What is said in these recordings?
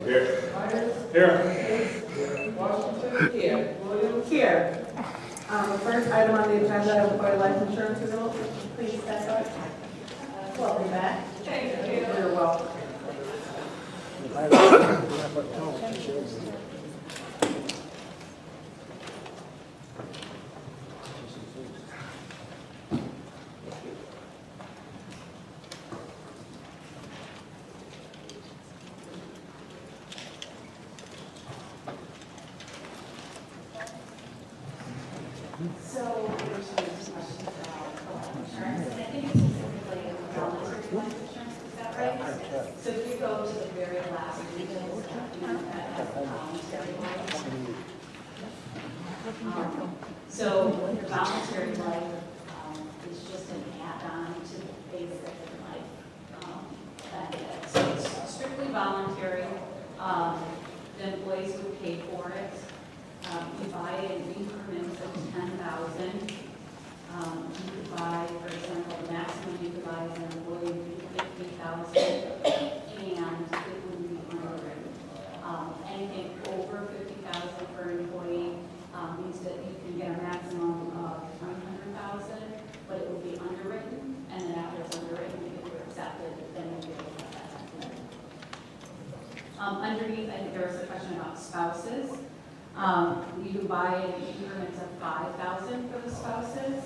Here. Here. Washington, here. Williams, here. The first item on the agenda is employee life insurance renewal. Please step up. Welcome back. Thank you. You're welcome. So there's some questions about health insurance, and I think it's specifically voluntary life insurance, is that right? So if you go to the very last details, that has voluntary life. So the voluntary life is just an add-on to the basic life benefit. So it's strictly voluntary. The employees would pay for it. You buy it in increments of 10,000. You could buy, for example, the maximum you could buy as an employee would be 50,000, and it wouldn't be underwritten. Anything over 50,000 for an employee means that you can get a maximum of 100,000, but it will be underwritten, and then after it's underwritten, if you're accepted, then you get that. Underneath, I think there was a question about spouses. You can buy it in increments of 5,000 for the spouses.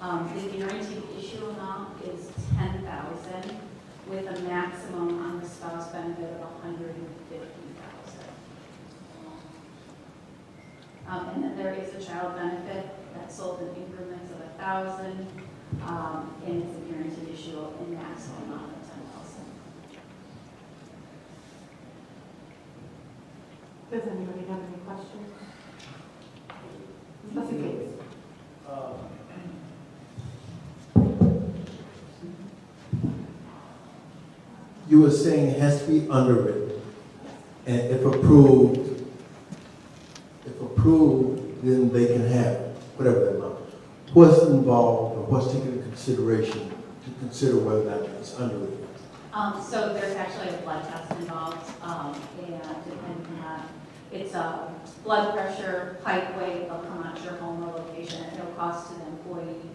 The guaranteed issue amount is 10,000 with a maximum on the spouse benefit of 150,000. And then there is a child benefit that's sold in increments of 1,000, and it's a guaranteed issue in maximum amount of 10,000. Does anybody have any questions? That's the case. You were saying it has to be underwritten, and if approved, then they can have whatever the amount. What's involved, or what's taken into consideration to consider whether or not it's underwritten? So there's actually a blood test involved, and depending on, it's blood pressure, height, weight, they'll come out to your home or location at no cost to the employee.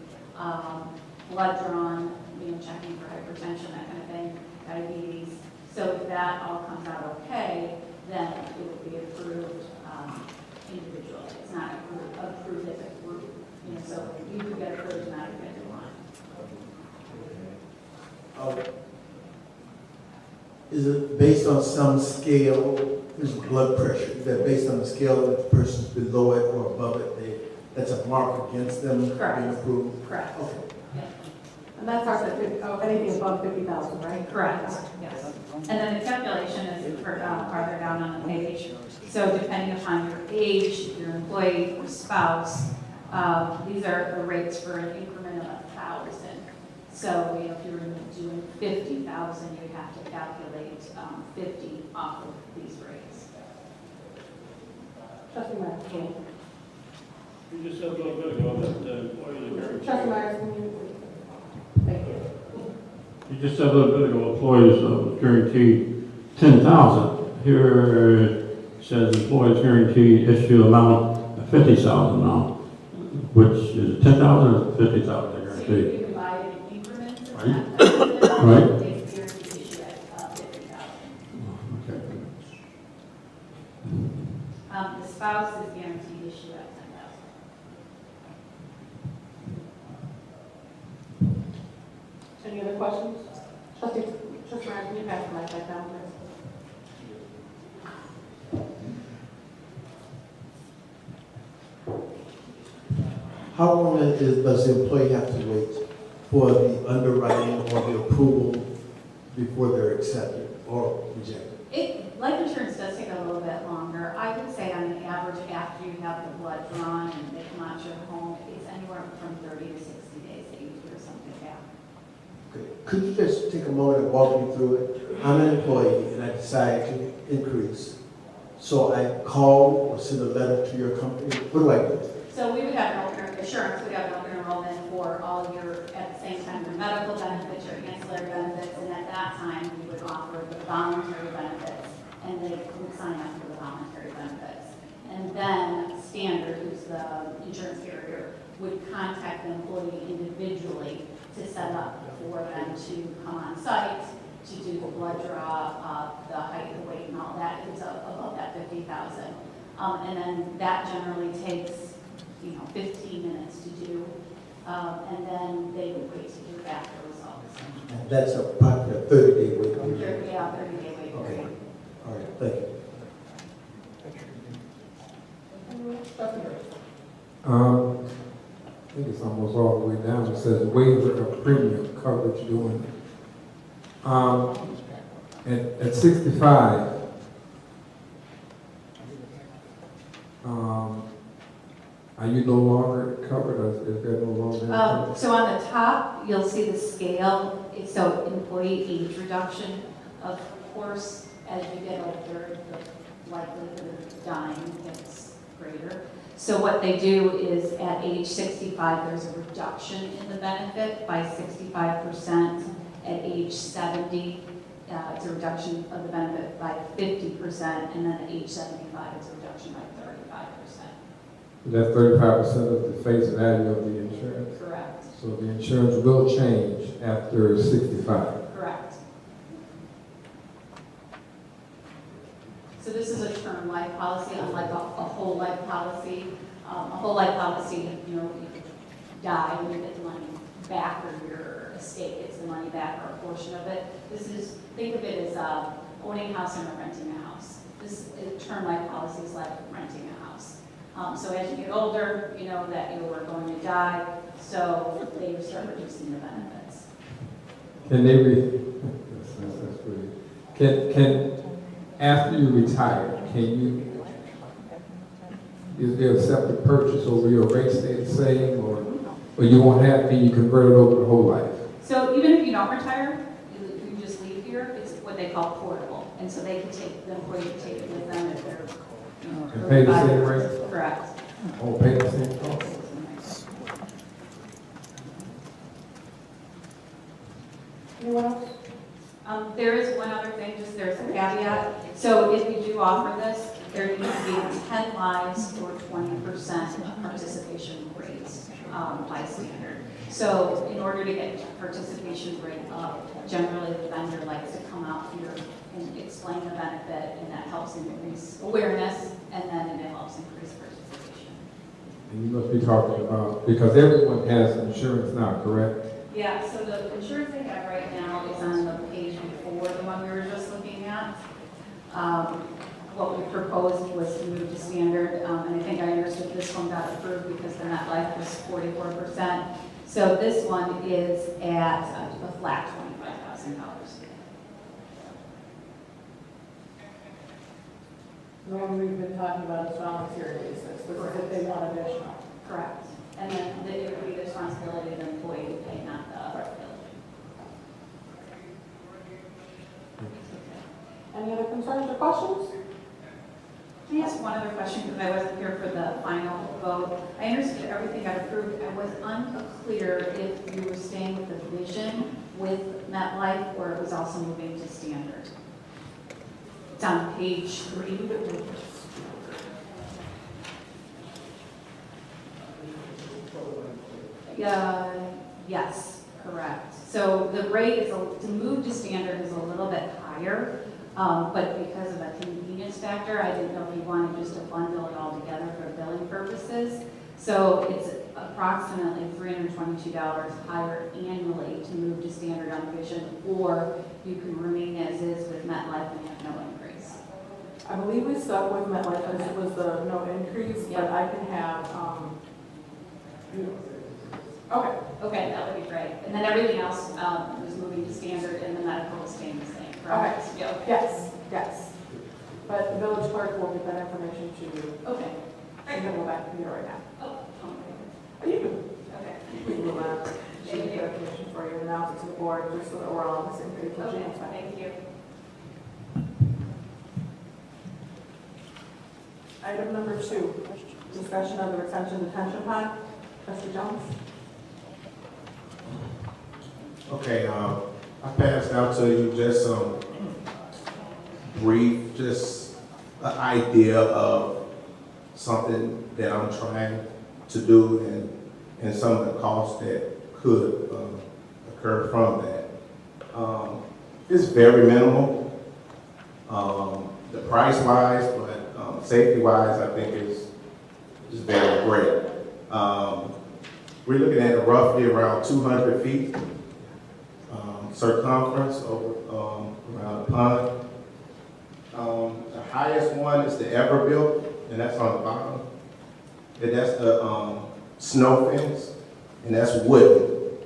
Blood drawn, checking for hypertension, that kind of thing, diabetes. So if that all comes out okay, then it would be approved individually. It's not approved as a group. So you could get approved not if you want. Is it based on some scale? There's blood pressure. Is that based on the scale that the person's below it or above it? That's a mark against them Correct. being approved? Correct. Okay. Yeah. And that starts at anything above 50,000, right? Correct, yes. And then the calculation is farther down on the page. So depending upon your age, your employee or spouse, these are the rates for an increment of 1,000. So if you were doing 50,000, you'd have to calculate 50 off of these rates. Trustee Myers, can you? You just said a little bit ago that employees are guaranteed. Trustee Myers, can you? Thank you. You just said a little bit ago employees guaranteed 10,000. Here it says employees guaranteed issue amount of 50,000 now, which is 10,000 or 50,000 So guaranteed. you can buy it in increments of Right. 10,000. Right. It's guaranteed issue at 50,000. Okay. The spouse is guaranteed issue at 10,000. Any other questions? Trustee Myers, can you pass the mic back down, please? How long does the employee have to wait for the underwriting or the approval before they're accepted or rejected? Life insurance does take a little bit longer. I would say on an average, after you have the blood drawn and they come out to your home, it's anywhere from 30 to 60 days that you hear something back. Okay. Could you just take a moment and walk me through it? I'm an employee and I decide to increase. So I call or send a letter to your company. What do I do? So we would have an open insurance, we'd have an open enrollment for all your, at the same time, your medical benefits, your ancillary benefits, and at that time, we would offer the voluntary benefits. And and they would sign up for the voluntary benefits. And then Standard, who's the insurance carrier, would contact the employee individually to set up for them to come on site, to do the blood draw, the height, the weight, and all that, if it's above that 50,000. And then that generally takes, 15 minutes to do, and then they would wait to hear back the results. And that's a popular 30-day wait period. 30-day wait Okay. period. All right, thank you. I think it's almost all the way down. It says waiver of premium coverage doing. At 65, are you no longer covered, or is there no longer? coverage? So on the top, you'll see the scale. So employee age reduction. Of course, as you get older, the likelihood of dying gets greater. So what they do is at age 65, there's a reduction in the benefit by 65%. At age 70, it's a reduction of the benefit by 50%. And then at age 75, it's a reduction by 35%. That's 35% of the face value of the insurance. Correct. So the insurance will change after 65. Correct. So this is a term life policy, unlike a whole life policy. A whole life policy, you die and you get the money back, or your estate gets the money back, or a portion of it. This is, think of it as owning a house and renting a house. This term life policy is like renting a house. So as you get older, you know that you are going to die, so they start reducing the benefits. Can they that's great. Can after you retire, is there a separate purchase over your rate stay the same, or you won't have, can you convert it over the whole life? So even if you don't retire, you just leave here, it's what they call portable. And so they can take, the employee can take it with them if they're, And pay the same rate? Correct. Oh, pay the same cost? Anyone else? There is one other thing, just there's a caveat. So if you do offer this, there needs to be 10 lives or 20% participation rates by standard. So in order to get participation rate up, generally the vendor likes to come out here and explain the benefit, and that helps increase awareness, and then it helps increase participation. And you must be talking about, because everyone has insurance now, correct? Yeah, so the insurance they have right now is on the page before the one we were just looking at. What we proposed was to move to standard, and I think I understood this one got approved because the net life was 44%. So this one is at a flat $25,000. The one we've been talking about is voluntary basis, this is if they want additional. Correct. And then it would be the responsibility of the employee to pay, not the village. Any other concerns or questions? Can I ask one other question, because I wasn't here for the final vote? I understood everything got approved. I was unclear if you were staying with the vision with MetLife, or it was also moving to standard. It's on page 3. Yes, correct. So the rate is, to move to standard is a little bit higher, but because of a convenience factor, I didn't know if you wanted just to bundle it all together for billing purposes. So it's approximately $322 higher annually to move to standard on vision, or you can remain as is with MetLife and have no increase. I believe we stuck with MetLife because it was the no increase, but I can have, okay. Okay, that would be great. And then everything else was moving to standard, and the medical was staying the same, correct? Okay. Yeah, okay. Yes, yes. But the village clerk will get that information to you. Okay. I'm gonna go back to you right now. Oh, Are you good? okay. We can move on. She can get information for you and announce it to the board, just so that we're all on the same page. with Okay, you. thank you. Item number 2, discussion of the retention detention pond. Trustee Jones? Okay, I passed out to you just some brief, just an idea of something that I'm trying to do and some of the costs that could occur from that. It's very minimal, the price-wise, but safety-wise, I think is very great. We're looking at roughly around 200 feet circumference over, around the pond. The highest one is the Everbuilt, and that's on the bottom. And that's the snow fence, and that's wooden.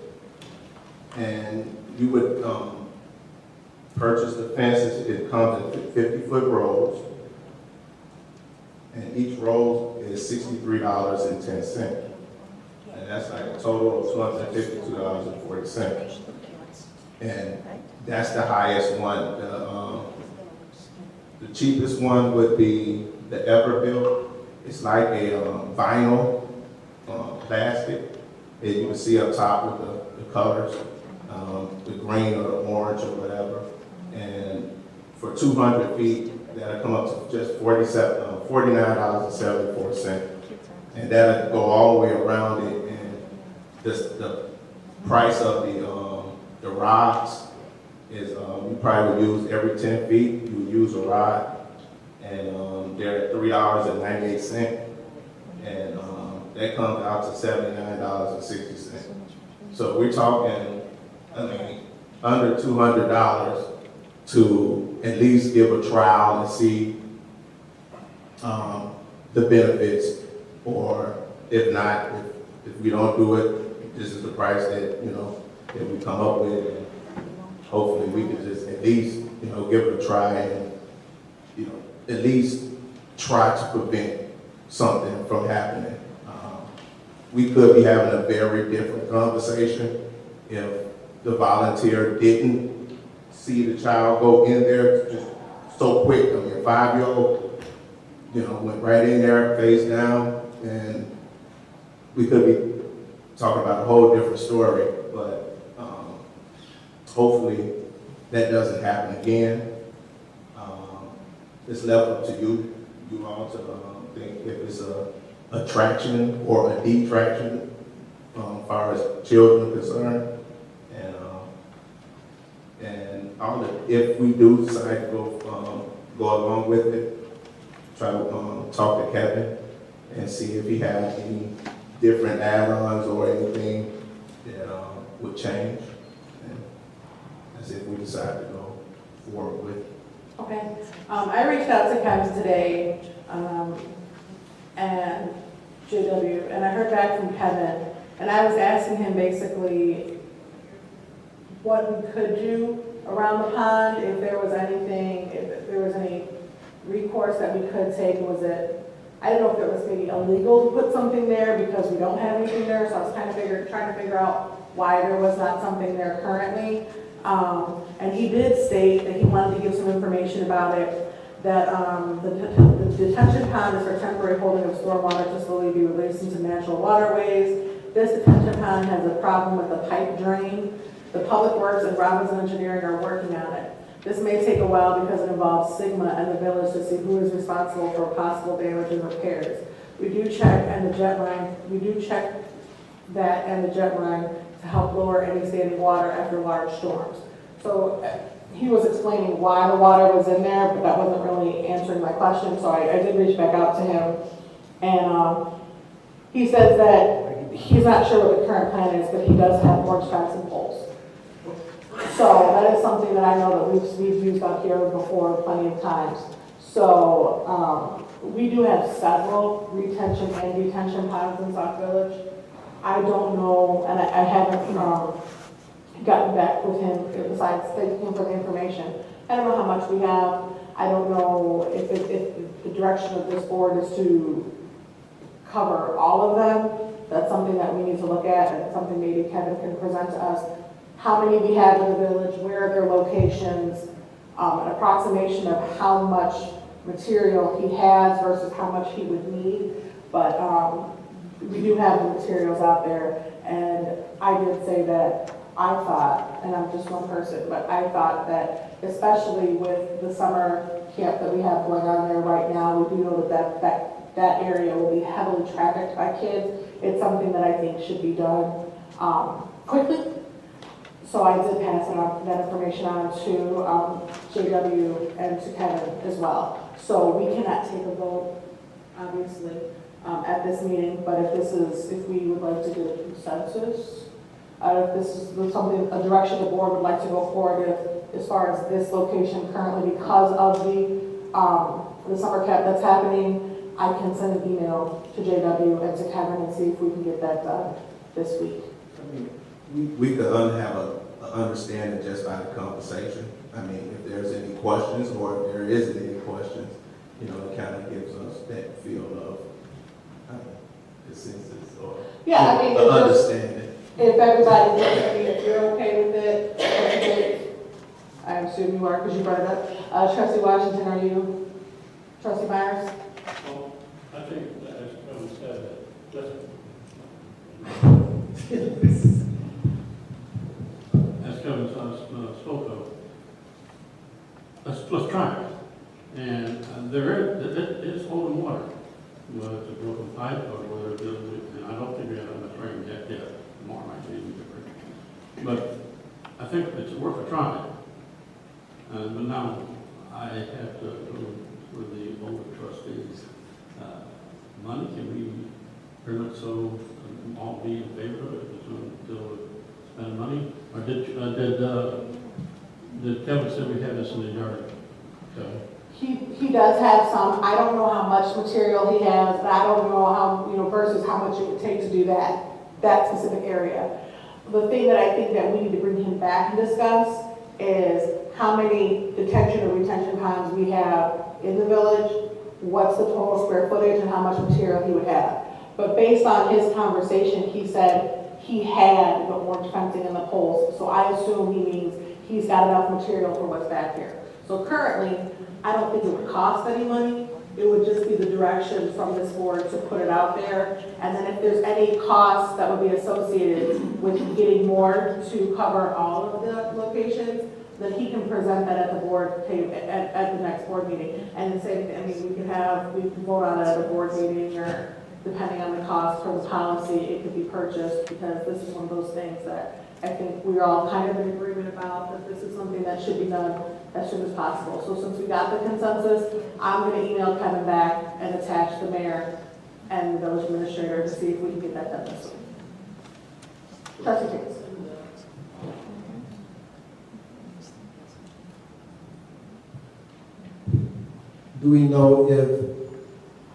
And you would purchase the fences. It comes in 50-foot rolls, and each roll is $63.10. And that's like a total of $252.40. And that's the highest one. The cheapest one would be the Everbuilt. It's like a vinyl plastic. And you can see up top with the colors, the green or the orange or whatever. And for 200 feet, that'll come up to just $49.74. And that'll go all the way around it. And the price of the rods is, you probably would use every 10 feet, you would use a rod. And they're at $3.98. And that comes out to $79.60. So we're talking, under $200 to at least give a trial and see the benefits, or if not, if we don't do it, this is the price that, that we come up with, and hopefully we can just at least, give it a try and, at least try to prevent something from happening. We could be having a very different conversation if the volunteer didn't see the child go in there just so quick. A 5-year-old, went right in there, face down, and we could be talking about a whole different story, but hopefully that doesn't happen again. It's left up to you all to think if it's a attraction or a detraction as far as children are concerned. And all if we do decide to go along with it, try to talk to Kevin and see if he has any different add-ons or anything that would change. And that's if we decide to go forward with it. Okay. I reached out to Kevin today, and JW, and I heard back from Kevin, and I was asking him basically what we could do around the pond, if there was anything, if there was any recourse that we could take. Was it, I don't know if it was maybe illegal to put something there because we don't have anything there, so I was kind of trying to figure out why there was not something there currently. And he did state that he wanted to give some information about it, that the detention pond is for temporary holding of stormwater to slowly be released into natural waterways. This detention pond has a problem with the pipe drain. The Public Works and Robinson Engineering are working on it. This may take a while because it involves Sigma and the village to see who is responsible for possible damage and repairs. We do check and the jet line, that and the jet line to help lower any standing water after large storms. So he was explaining why the water was in there, but that wasn't really answering my question. So I did reach back out to him, and he says that he's not sure what the current plan is, but he does have more fencing poles. So that is something that I know that we've used out here before plenty of times. So we do have several retention and detention ponds in Sauk Village. I don't know, and I haven't gotten back with him besides thanking him for the information. I don't know how much we have. I don't know if the direction of this board is to cover all of them. That's something that we need to look at, and something maybe Kevin can present to us. How many we have in the village, where are their locations, an approximation of how much material he has versus how much he would need. But we do have the materials out there, and I did say that I thought, and I'm just one person, but I thought that especially with the summer camp that we have going on there right now. We do know that area will be heavily trafficked by kids. It's something that I think should be done quickly. So I did pass that information on to JW and to Kevin as well. So we cannot take a vote, obviously, at this meeting, but if we would like to get a consensus, if this is something, a direction the board would like to go forward with as far as this location currently because of the summer camp that's happening, I can send an email to JW and to Kevin and see if we can get that done this week. I mean, we could have a understanding just by the conversation. I mean, if there's any questions or if there isn't any questions, you know, it kind of gives us that feel of consensus or Yeah, I mean, the understanding. If everybody, if you're okay with it, okay. I assume you are because you brought it up. Trustee Washington, are you? Trustee Myers? Well, I think that as Kevin said, as Kevin spoke of, let's try it. And there is holding water, whether it's a broken pipe or whether it's, and I don't think we have enough rain yet. Tomorrow might be even different. But I think it's worth a try. But now I have to go for the board of trustees. Money, can we pretty much so all be in favor of it if it's going to spend money? Or did Kevin say we have this in the yard? Okay. He does have some. I don't know how much material he has, and I don't know how, versus how much it would take to do that specific area. The thing that I think that we need to bring him back and discuss is how many detention or retention ponds we have in the village, what's the total square footage, and how much material he would have. But based on his conversation, he said he had the orange fencing and the poles, so I assume he means he's got enough material for what's back here. So currently, I don't think it would cost any money. It would just be the direction from this board to put it out there. And then if there's any costs that would be associated with getting more to cover all of the locations, then he can present that at the board table, at the next board meeting. And say, I mean, we can vote on it at a board meeting, or depending on the cost for the policy, it could be purchased, because this is one of those things that I think we're all kind of in agreement about, that this is something that should be done as soon as possible. So since we got the consensus, I'm going to email Kevin back and attach the mayor and the village administrator to see if we can get that done this week. Trustee James. Do we know if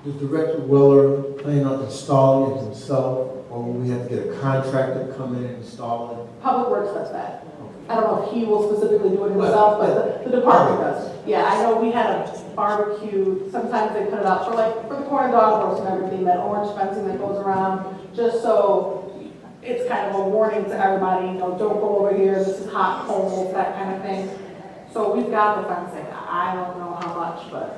the Director Willer planning on installing it himself, or will we have to get a contractor to come in and install it? Public Works does that. I don't know if he will specifically do it himself, but the department does. Yeah, I know we had a barbecue, sometimes they put it out for the corn dog roast and everything, that orange fencing that goes around, just so it's kind of a warning to everybody, don't go over here, this is hot coals, that kind of thing. So we've got the fencing. I don't know how much, but.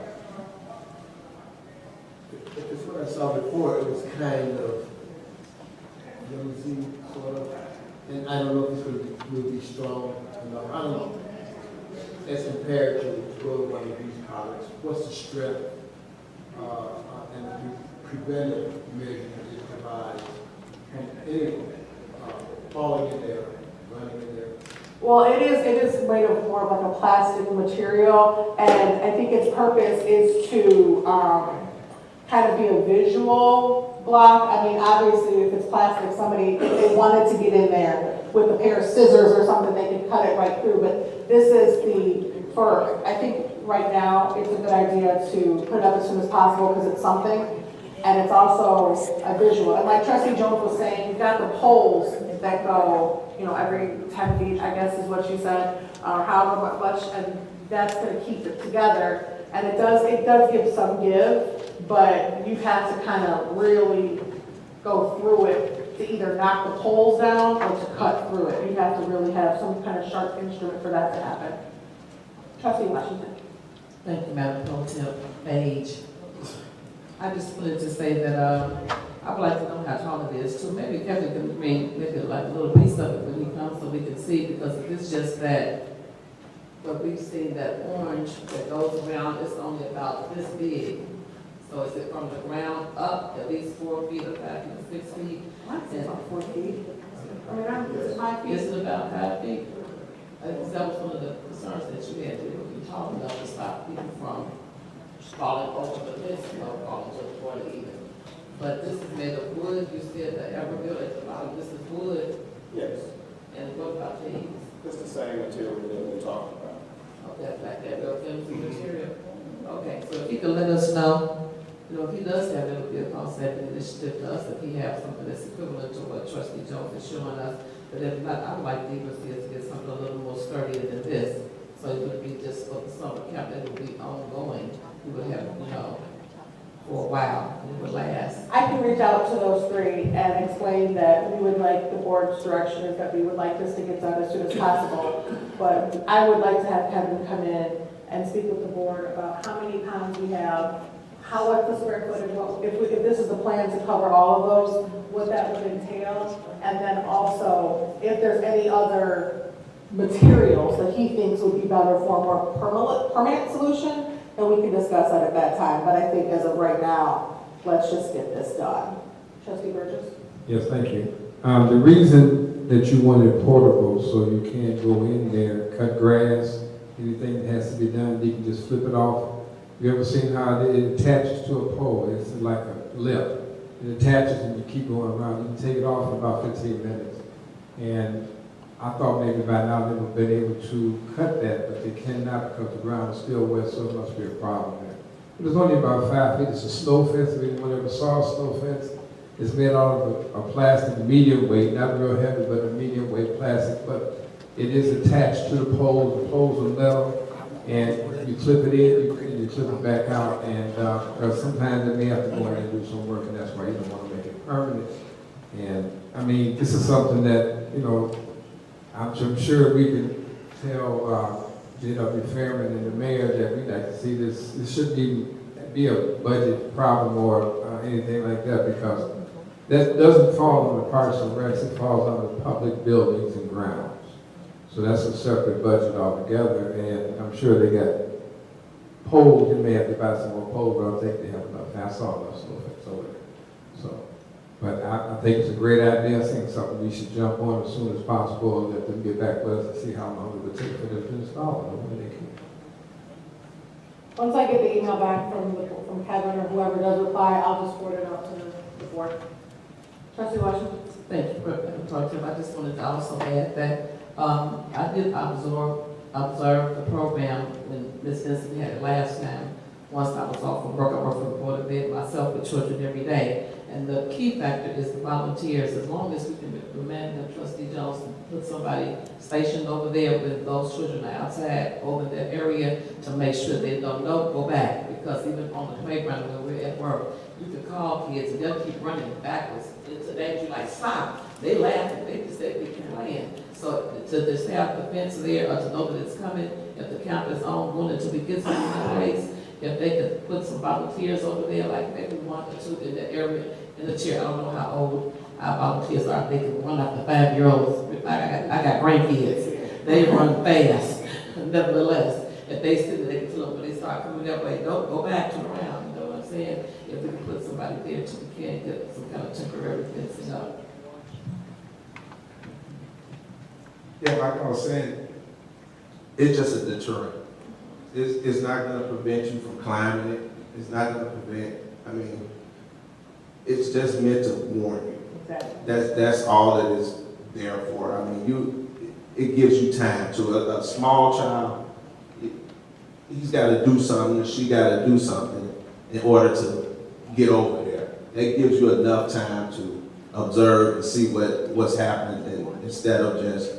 If it's what I saw before, it was kind of limousine sort of, and I don't know if it's will be strong enough. I don't know. As compared to one of these products, what's the strength and the preventive measure it provides from anyone falling in there, running in there? Well, it is made of more of like a plastic material, and I think its purpose is to kind of be a visual block. I mean, obviously, if it's plastic, if they wanted to get in there with a pair of scissors or something, they could cut it right through. But this is I think right now, it's a good idea to put it up as soon as possible because it's something, and it's also a visual. And like Trustee Jones was saying, you've got the poles that go, every 10 feet, I guess is what you said, or however much, and that's going to keep it together. And it does give some give, but you have to kind of really go through it to either knock the poles down or to cut through it. You have to really have some kind of sharp instrument for that to happen. Trustee Washington. Thank you, Madam Pro Tem Page. I just wanted to say that I would like to know how tall it is too. Maybe Kevin can bring maybe like a little piece of it when he comes so we can see, because if it's just that but we've seen that orange that goes around, it's only about this big. So is it from the ground up, at least 4 feet or 5 feet, 6 feet? It's about 4 feet. I mean, it's 5 feet. Is it about 5 feet? Because that was one of the concerns that you had, that we talked about, to stop people from falling over the fence, falling to the water even. But this is made of wood, you said the everbuilt at the bottom, this is wood, Yes, and what about these? it's the same material that we're talking about. Okay, like that real flimsy material. Okay, so if he could let us know, you know, if he does have, it would be a cost-saving initiative to us, if he has something that's equivalent to what Trustee Jones is showing us. But if not, I would like to even see us get something a little more sturdier than this. So it would be just for the summer camp, it would be ongoing. We would have, you know, for a while, and it would last. I can reach out to those three and explain that we would like, the board's direction is that we would like this to get done as soon as possible. But I would like to have Kevin come in and speak with the board about how many ponds we have, what's the square footage, if this is the plan to cover all of those, what that would entail. And then also, if there's any other materials that he thinks would be better for a more permanent solution, then we can discuss that at that time. But I think as of right now, let's just get this done. Trustee Burgess? Yes, thank you. The reason that you wanted portable, so you can't go in there, cut grass, anything that has to be done, you can just flip it off. You ever seen how it attaches to a pole? It's like a lip. It attaches and you keep going around. You can take it off in about 15 minutes. And I thought maybe by now they would have been able to cut that, but they cannot because the ground is still wet, so it must be a problem there. It was only about 5 feet. It's a snow fence. If anyone ever saw a snow fence, it's made out of a plastic, medium weight, not real heavy, but a medium weight plastic. But it is attached to the poles. The poles are metal, and you clip it in, you clip it back out, and sometimes they may have to go in and do some work, and that's why you don't want to make it permanent. And I mean, this is something that, you know, I'm sure we can tell J.W. Fairman and the mayor that we'd like to see this. This shouldn't even be a budget problem or anything like that, because that doesn't fall on the Parks and Recs, it falls on the public buildings and grounds. So that's a separate budget altogether, and I'm sure they got poles. You may have to buy some more poles, but I don't think they have enough. I saw enough snowflakes over there. So, but I think it's a great idea. I think it's something we should jump on as soon as possible and let them get back with us and see how long it would take for them to install it when they can. Once I get the email back from Kevin or whoever does reply, I'll just forward it out to the board. Trustee Washington? Thank you, Representative Torres. I just wanted to also add that I did observe the program when Ms. Vincent had it last time. Once I was off from work, I work for the Board of Ed myself with children every day. And the key factor is the volunteers. As long as we can remind the Trustee Jones to put somebody stationed over there with those children outside over that area to make sure they don't go back. Because even on the playground when we're at work, you can call kids and they'll keep running backwards. And today you like, stop. They laughing. They just say we can playing. So to just have the fence there or to know that it's coming, if the camp is ongoing until we get something in place, if they could put some volunteers over there, like maybe 1 or 2 in the area, in the chair. I don't know how old our volunteers are. They can run up to 5-year-olds. I got grandkids. They run fast. Nevertheless, if they sit, they can tell them when they start coming that way, don't go back, turn around. You know what I'm saying? If we can put somebody there so we can get some kind of temporary fencing up. Yeah, like I was saying, it's just a deterrent. It's not gonna prevent you from climbing it. It's not gonna prevent, I mean, it's just meant to warn you. Exactly. That's all it is there for. I mean, it gives you time to a small child. He's got to do something, or she got to do something in order to get over there. That gives you enough time to observe and see what's happening, and instead of just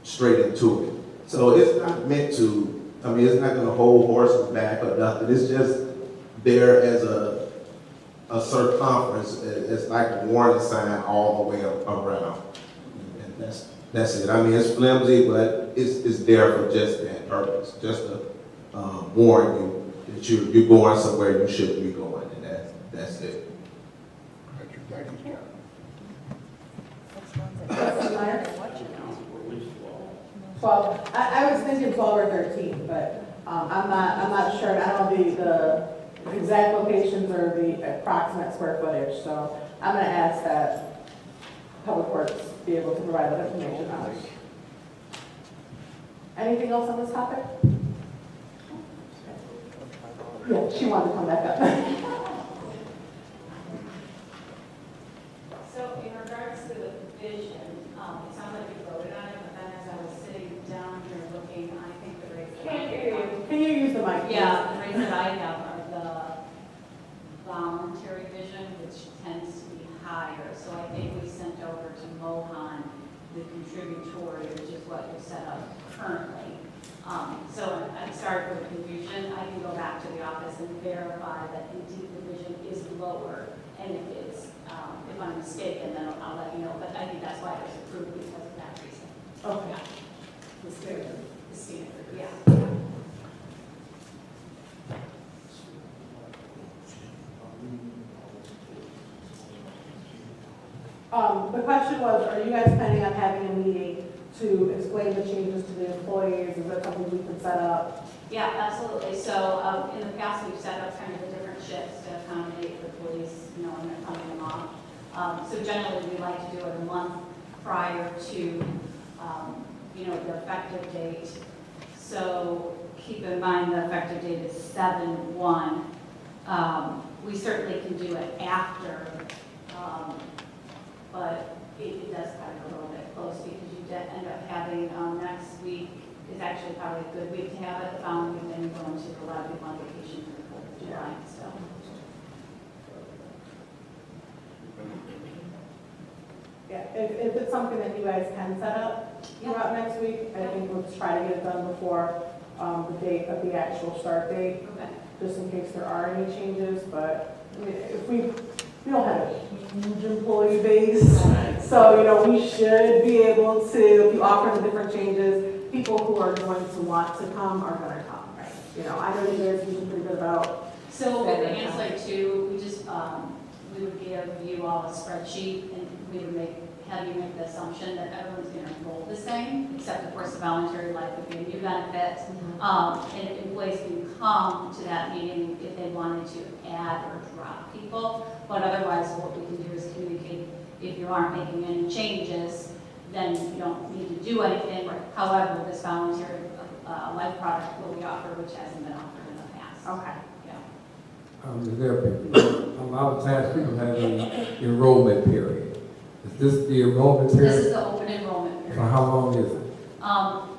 straight into it. So it's not meant to. I mean, it's not going to hold horses back or nothing. It's just there as a circumference. It's like a warning sign all the way around. And that's it. I mean, it's flimsy, but it's there for just that purpose, just to warn you that you're going somewhere you shouldn't be going, and that's it. Trustee Meyer? 12, I was thinking 12 or 13, but I'm not sure. I don't know the exact locations or the approximate square footage, so I'm going to ask that Public Works be able to provide that information on us. Anything else on this topic? Yeah, she wanted to come back up. So in regards to the vision, it sounds like you voted on it, but then as I was sitting down here looking, I think the rates that I Can't hear have. you. Can you use the mic? Please? Yeah, the rates that I have are the voluntary vision, which tends to be higher. So I think we sent over to Mohan the contributory, which is what you set up currently. So I'm sorry for the confusion. I can go back to the office and verify that indeed the vision is lower. And if it's, if I'm mistaken, then I'll let you know. But I think that's why it was approved because of that reason. Okay. Yeah. The standard. The standard, yeah. The question was, are you guys planning on having a meeting to explain the changes to the employees? Is that something we could set up? Yeah, absolutely. So in the past, we've set up kind of the different shifts to accommodate the police, you know, when they're coming along. So generally, we like to do it a month prior to, you know, the effective date. So keep in mind the effective date is 7/1. We certainly can do it after, but it does kind of a little bit close because you end up having next week is actually probably a good week to have it. The following week, then you're going to a lot of people on vacation for the 4th of July, so. Yeah, if it's something that you guys can set up throughout next week, I think let's try to get it done before the date of the actual start date, Okay. just in case there are any changes. But I mean, if we don't have a huge employee base, so you know we should be able to. If you offer the different changes, people who are going to want to come are going to come, right? You know, I know you guys are usually pretty good about. So with the Anslight too, we just, we would give you all a spreadsheet and we would have you make the assumption that everyone's going to enroll the same, except of course the voluntary life would be a new benefit. And employees can come to that meeting if they wanted to add or drop people. But otherwise, what we can do is communicate if you aren't making any changes, then you don't need to do anything. However, this voluntary life product will be offered, which hasn't been offered in the past. Okay. Yeah. There are people, a lot of times people have an enrollment period. Is this the enrollment period? This is the open enrollment So period. how long is it?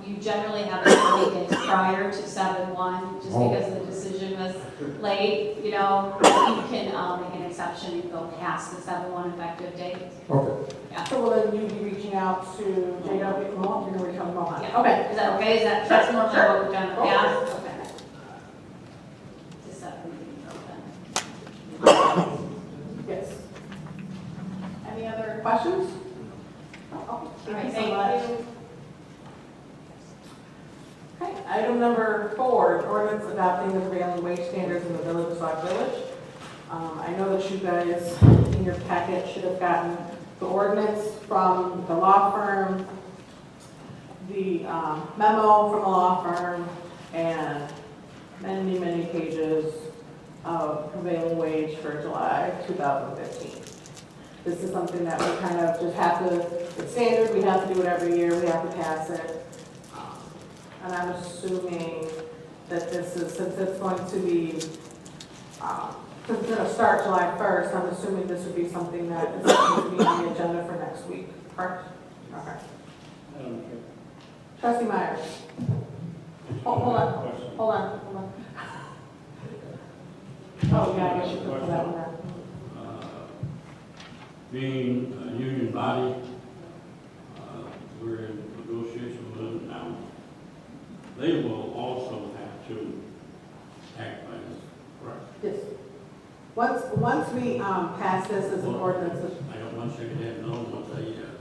You generally have it taken prior to 7/1, just Oh. because the decision was late, you know. You can make an exception and go past the 7/1 effective date. Okay. So will then you be reaching out to JW Mohan? You're going to reach out to Mohan? Yeah. Okay. Is that okay? That's normally what we've done in the past? Okay. Just set the meeting open. Yes. Any other questions? All Thank right, you so thank much. you. Okay, item number 4, ordinance adopting the prevailing wage standards in the village of Sauk Village. I know that you guys in your packet should have gotten the ordinance from the law firm, the memo from the law firm, and many, many pages of prevailing wage for July 2015. This is something that we kind of just have to, it's standard, we have to do it every year, we have to pass it. And I'm assuming that this is, since it's going to be, since it's going to start July 1st, I'm assuming this would be something that is going to be on the agenda for next week, correct? Okay. Trustee Myers. Hold on. Oh, yeah, I guess you could put that one down. Being a union body, we're in negotiation with them now. They will also have to act by this, correct? Yes. Once we pass this as an ordinance, I don't want you to have no one say yes.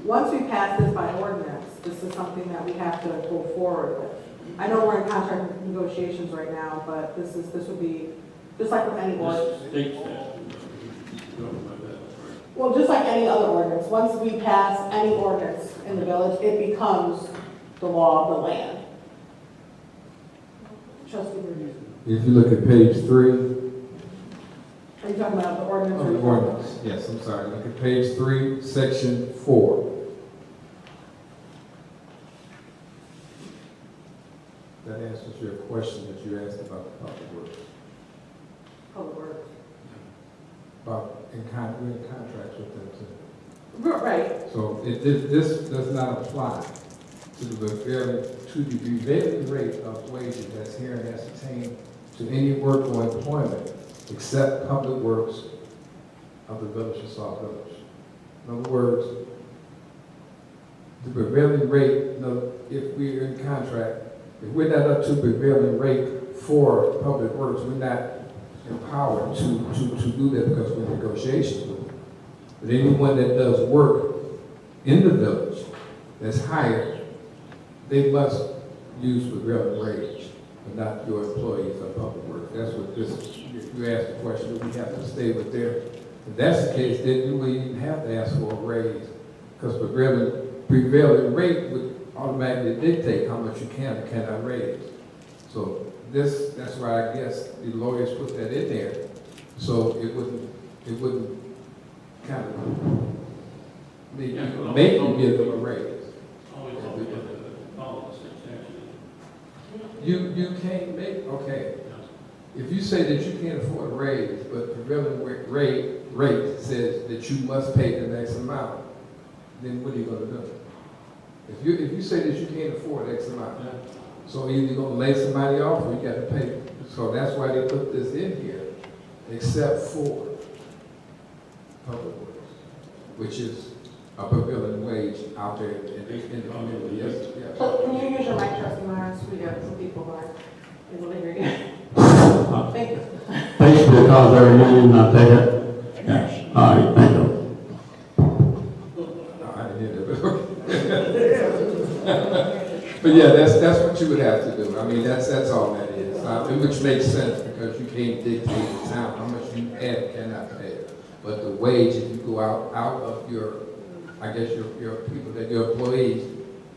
once we pass this by ordinance, this is something that we have to go forward with. I know we're in contract negotiations right now, but this would be, just like with any ordinance. This states that, go by that, right? Well, just like any other ordinance, once we pass any ordinance in the village, it becomes the law of the land. Trustee Burgess. If you look at page 3 Are you talking about the ordinance? of or the you- ordinance, yes, I'm sorry, look at page 3, section 4. That answers your question that you asked about the public works. Public Works. About, we're in contracts with them too. Right, So this does not apply to the prevailing rate of wages that's here and ascertained to any work or employment except public works of the village of Sauk Village. In other words, the prevailing rate, if we're in contract, if we're not up to prevailing rate for public works, we're not empowered to do that because we're in negotiations with them. But anyone that does work in the village that's hired, they must use prevailing wage, but not your employees of public works. That's what this, you asked the question, do we have to stay with there? If that's the case, then you wouldn't even have to ask for a raise, because prevailing rate would automatically dictate how much you can and cannot raise. So that's why I guess the lawyers put that in there, so it wouldn't kind of make you give them a raise. Always don't forget to follow the state statute. You can't make, okay, if you say that you can't afford a raise, but prevailing rate says that you must pay the next amount, then what are you gonna do? If you say that you can't afford X amount, so either you're gonna lay somebody off or you gotta pay. So that's why they put this in here, except for public works, which is a prevailing wage out there in the community. Yes, yes. so can you use your mic, Trustee Myers? We got some people who aren't able to hear you. Thank you. Basically, because they're a union, I take it. Yes. All right, thank you. No, I didn't hear that. But yeah, that's what you would have to do. I mean, that's all that is. Which makes sense because you can't dictate the town how much you can and cannot pay. But the wage, if you go out of your, I guess your people, that your employees,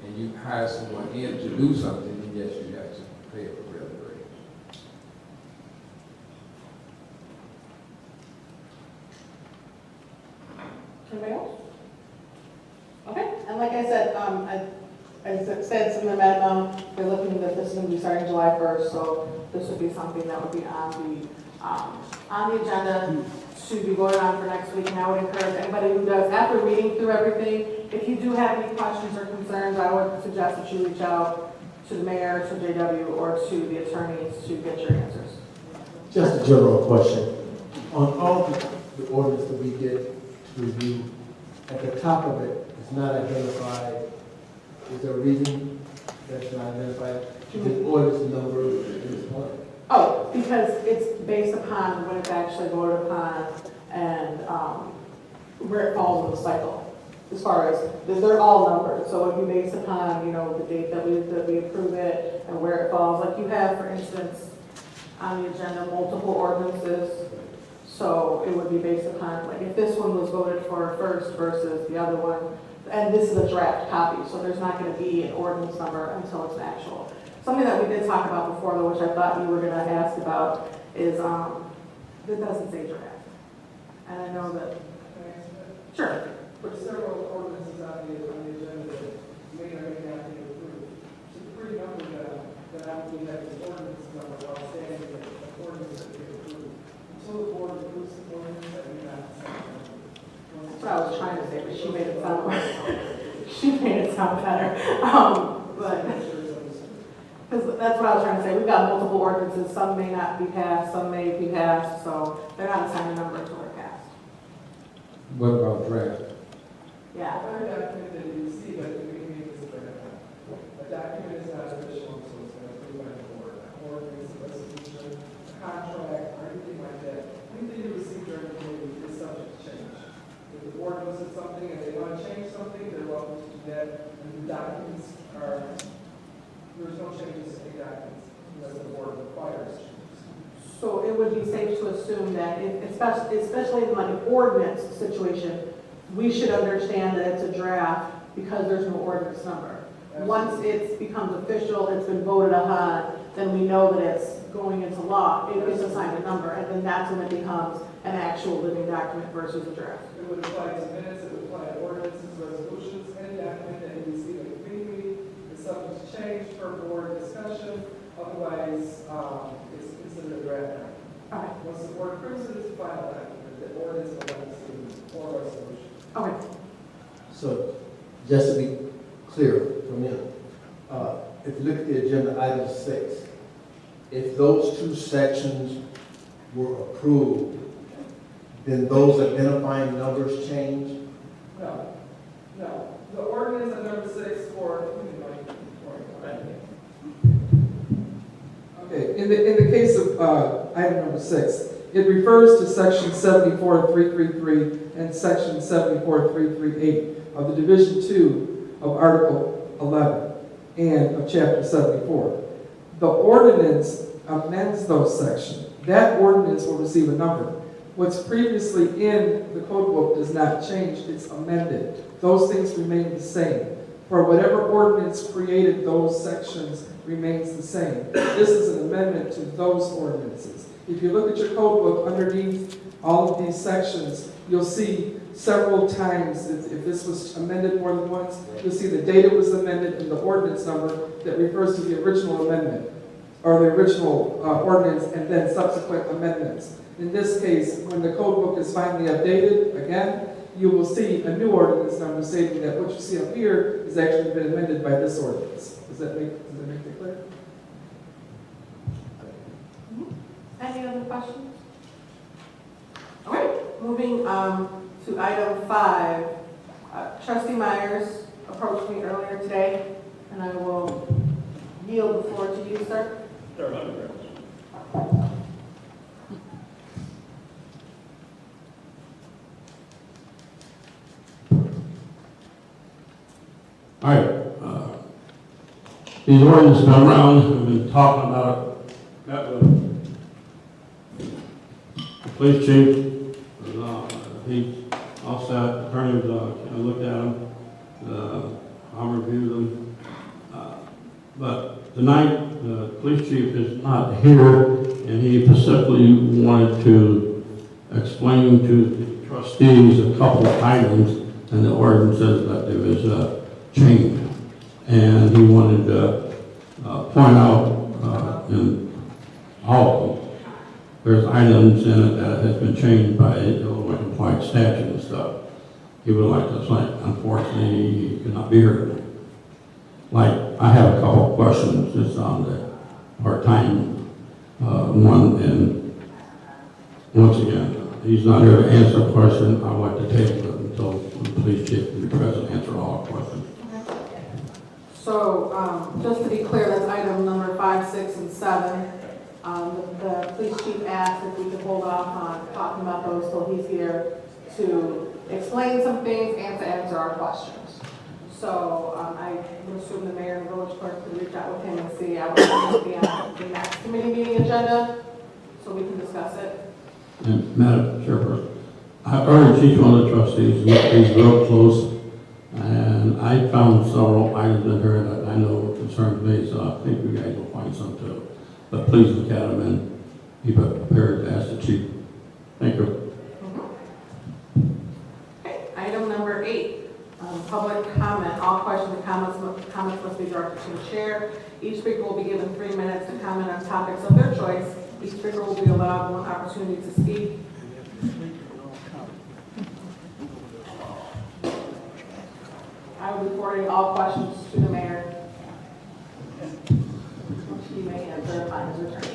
and you hire someone in to do something, then yes, you have to pay a prevailing wage. Anybody else? Okay, and like I said, as it says in the memo, they're looking that this is going to be starting July 1st, so this would be something that would be on the agenda to be voted on for next week. And I would encourage anybody who does, after reading through everything, if you do have any questions or concerns, I would suggest that you reach out to the mayor, to JW, or to the attorneys to get your answers. Just a general question. On all the orders that we get to review, at the top of it, it's not identified. Is there a reason that's not identified? The orders number in this point. Oh, because it's based upon when it's actually voted upon and where it falls in the cycle. As far as, they're all numbered, so it would be based upon, the date that we approve it and where it falls. Like you have, for instance, on the agenda, multiple ordinances. So it would be based upon, like, if this one was voted for first versus the other one, and this is a draft copy, so there's not going to be an ordinance number until it's an actual. Something that we did talk about before, though, which I thought you were going to ask about, is it doesn't say draft. And I know that. Sure. But several ordinances on the agenda that may or may not be approved. So the three numbers that I would have is ordinance number outstanding, the ordinance that we approved. Until the board approves the ordinance, that we not sign. That's what I was trying to say, but she made it sound better. But because that's what I was trying to say. We've got multiple ordinances. Some may not be passed, some may be passed, so they're not assigned a number until they're passed. What about draft? Yeah. Every document that you receive, I think we can make this a draft. A document is not official, so it's going to be by the board. An ordinance, a resolution, a contract, or anything like that. Anything you receive during the meeting is subject to change. If the board looks at something and they want to change something, they're welcome to do that. And the documents are, there's no changes in the documents unless the board requires changes. So it would be safe to assume that, especially in like an ordinance situation, we should understand that it's a draft because there's no ordinance number. once it becomes official, it's been voted upon, then we know that it's going into law, it is assigned a number, and then that's when it becomes an actual living document versus a draft. It would apply to minutes, it would apply to ordinances, resolutions, any document that you receive at a committee meeting is subject to change per board discussion, otherwise, it's considered a draft document. Okay, Once the board approves it, it's a final document, the ordinance will have to see or resolution. okay. So, just to be clear from you, if you look at the agenda, item 6, if those two sections were approved, then those identifying numbers change? No, no. The ordinance of number 6 for, okay, in the case of item number 6, it refers to section 74.333 and section 74.338 of the Division 2 of Article 11 and of Chapter 74. The ordinance amends those sections. That ordinance will receive a number. What's previously in the code book does not change, it's amended. Those things remain the same. For whatever ordinance created those sections remains the same. This is an amendment to those ordinances. If you look at your code book underneath all of these sections, you'll see several times, if this was amended more than once, you'll see the date it was amended and the ordinance number that refers to the original amendment, or the original ordinance, and then subsequent amendments. In this case, when the code book is finally updated, again, you will see a new ordinance number stating that what you see up here has actually been amended by this ordinance. Does that make it clear? Any other questions? All right, moving to item 5. Trustee Myers approached me earlier today, and I will yield the floor to you, sir. All right, these ordinances been around, we've been talking about it, met with the police chief, he's all set, attorneys, looked at them, I'll review them. But tonight, the police chief is not here, and he specifically wanted to explain to the trustees a couple of items in the ordinances that there was a change. And he wanted to point out in all of them, there's items in it that has been changed by Illinois compliant statute and stuff. He would like to say, unfortunately, he cannot be here tonight. Like, I have a couple of questions just on the part-time one, and once again, he's not here to answer a question. I'd like to table it until the police chief can be present, answer all our questions. So, just to be clear, that's item number 5, 6, and 7. The police chief asked if we could hold off on talking about those till he's here to explain some things and to answer our questions. So, I would assume the mayor and village clerk could reach out with him and see, I would like to be on the next committee meeting agenda, so we can discuss it. And Madam Chairperson, I urge each one of the trustees to look these real close, and I found several items in here that I know concern me, so I think you guys will find some too. But please look at them and be prepared to ask the chief. Thank you. Okay, item number 8, public comment. All questions and comments must be directed to the chair. Each speaker will be given 3 minutes to comment on topics of their choice. Each speaker will be allowed 1 opportunity to speak. I will be forwarding all questions to the mayor. He may answer upon his return.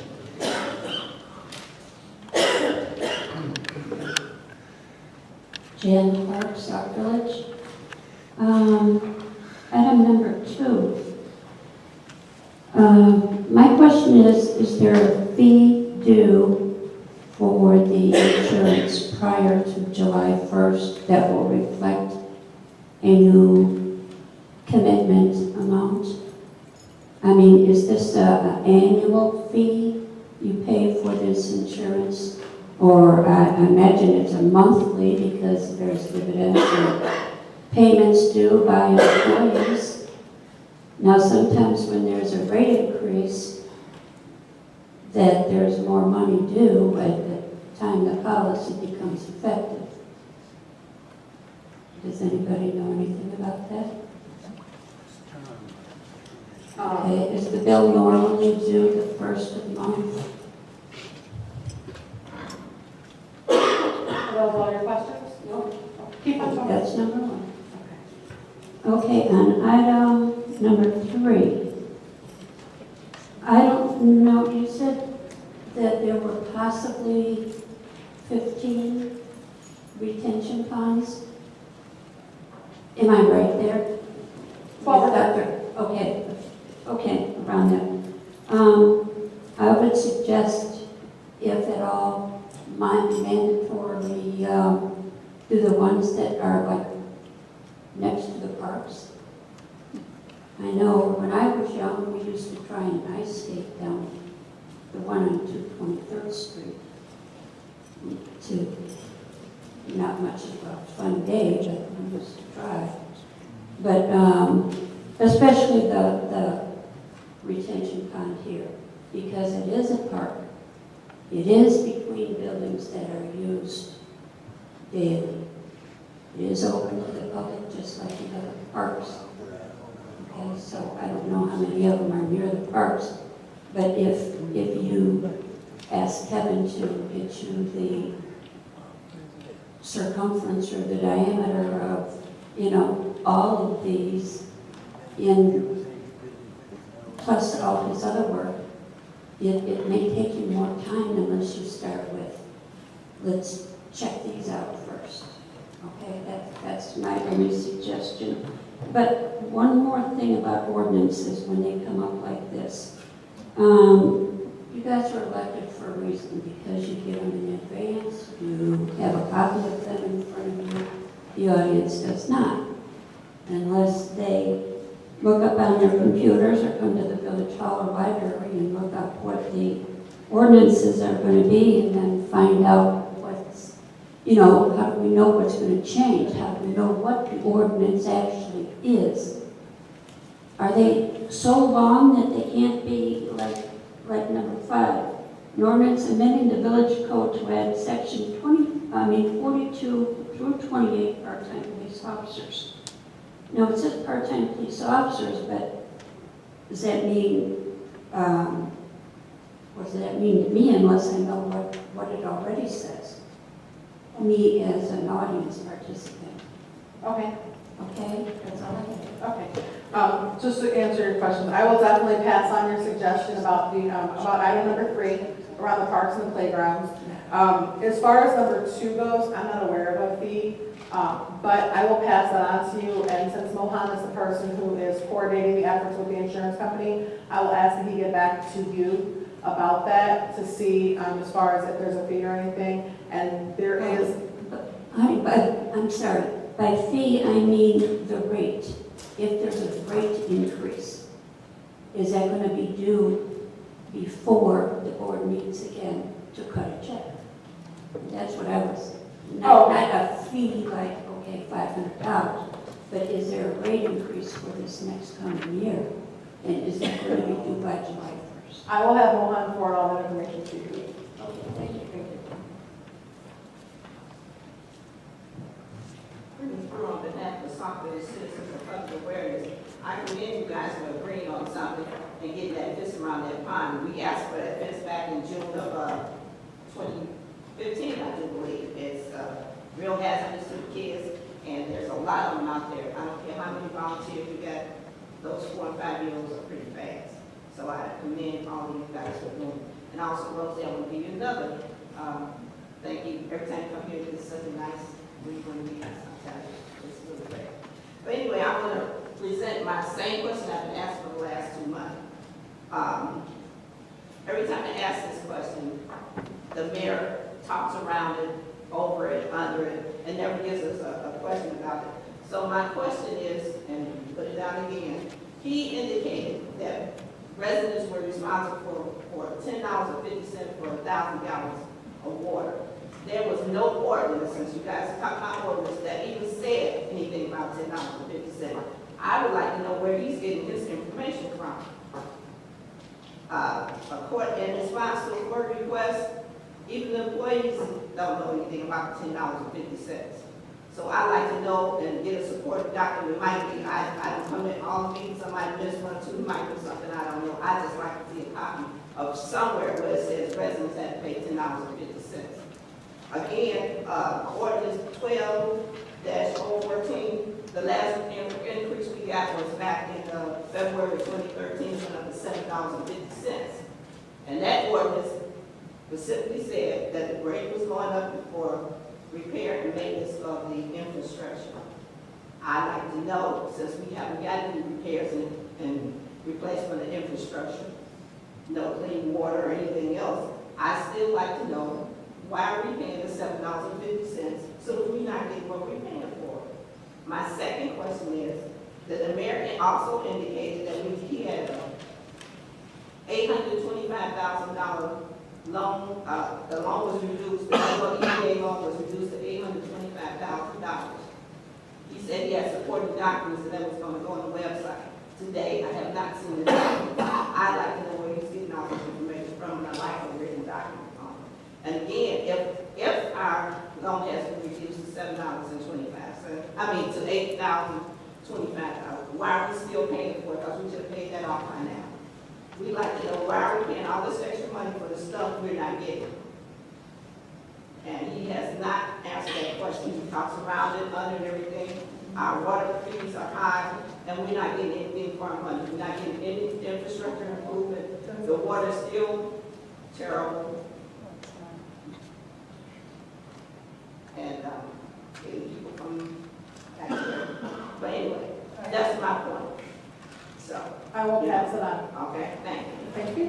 Jan Clark, Sauk Village. Item number 2. My question is there a fee due for the insurance prior to July 1st that will reflect a new commitment amount? I mean, is this an annual fee you pay for this insurance? Or I imagine it's a monthly because there's dividends and payments due by employees. Now, sometimes when there's a rate increase, that there's more money due at the time the policy becomes effective. Does anybody know anything about that? Okay, is the bill normally due the first of the month? Are those all your questions? No? Keep on talking. That's number one. Okay, on item number 3, I don't know, you said that there were possibly 15 retention ponds? Am I right there? Well, Okay, around that. I would suggest, if at all, mandatorily, do the ones that are like next to the parks. I know when I was young, we used to try and ice skate down the one on 223rd Street. Not much of a fun day, but we used to try. But especially the retention pond here, because it is a park. It is between buildings that are used daily. It is open to the public, just like the other parks. Okay, so I don't know how many of them are near the parks, but if you ask Kevin to get you the circumference or the diameter of, all of these in, plus all his other work, it may take you more time unless you start with, let's check these out first. Okay, that's my only suggestion. But one more thing about ordinances when they come up like this. You guys are elected for a reason, because you get them in advance, you have a copy of them in front of you. The audience does not, unless they look up on their computers or come to the village hall or library and look up what the ordinances are going to be, and then find out what's, how do we know what's going to change? How do we know what the ordinance actually is? Are they so long that they can't be like number 5? An ordinance amending the village code to add section 42 through 28 part-time police officers. Now, it says part-time police officers, but does that mean, what does that mean to me unless I know what it already says? Me as an audience participant. Okay. Okay, that's all I have. Okay. Just to answer your questions, I will definitely pass on your suggestion about about item number 3, around the parks and the playgrounds. As far as number 2 goes, I'm not aware of a fee, but I will pass that on to you. And since Mohan is the person who is coordinating the efforts with the insurance company, I will ask that he get back to you about that to see as far as if there's a fee or anything. And there is. I'm sorry. By fee, I mean the rate. If there's a rate increase, is that going to be due before the board meets again to cut a check? That's what I was, not a fee like, okay, $500, but is there a rate increase for this next coming year? And is that going to be due by July 1st? I will have Mohan forward all that information to you. Okay, thank you. On behalf of Sauk Citizens for Public Awareness, I commend you guys for agreeing on something and getting that fence around that pond. We asked for that fence back in June of 2015, I do believe. It's real hazardous to the kids, and there's a lot of them out there. I don't care how many volunteers you got, those 4 and 5-year-olds are pretty fast. So I commend all of you guys for doing it. And also, Rosie, I want to give you another thank you. Every time you come here, it's such a nice week when we have some time. It's really great. But anyway, I'm going to present my same question I've been asked for the last 2 months. Every time I ask this question, the mayor talks around it, over it, under it, and never gives us a question about it. So my question is, and put it down again, he indicated that residents were responsible for $10.50 for 1,000 gallons of water. There was no ordinance, since you guys talked about ordinance, that even said anything about $10.50. I would like to know where he's getting his information from. In response to a court request, even the employees don't know anything about $10.50. So I like to know and get a supportive document. It might be, I don't come in all the meetings, I might miss one or two, might be something I don't know. I just like to see a copy of somewhere where it says residents have to pay $10.50. Again, ordinance 12-014, the last increase we got was back in February 2013, went up to $7.50. And that ordinance specifically said that the rate was going up for repair and maintenance of the infrastructure. I'd like to know, since we haven't got any repairs and replacement of infrastructure, no clean water or anything else, I still like to know why are we paying the $7.50 so that we're not getting what we're paying for. My second question is that the mayor also indicated that he had $825,000 loan, the loan was reduced, the EPA loan was reduced to $825,000. He said he had supporting documents and that was going to go on the website. Today, I have not seen the document. I'd like to know where he's getting all this information from, and I'd like a written document on it. And again, if our loan has been reduced to $7.25, I mean to $8,025, why are we still paying for it? Because we should have paid that off by now. We'd like to know why are we paying all this extra money for the stuff we're not getting? And he has not answered that question. He talks around it, under and everything. Our water fees are high, and we're not getting anything for our money. We're not getting any infrastructure improvement. The water's still terrible. And getting people from back there. But anyway, that's my point. So. I will pass it on. Okay, thank you. Thank you.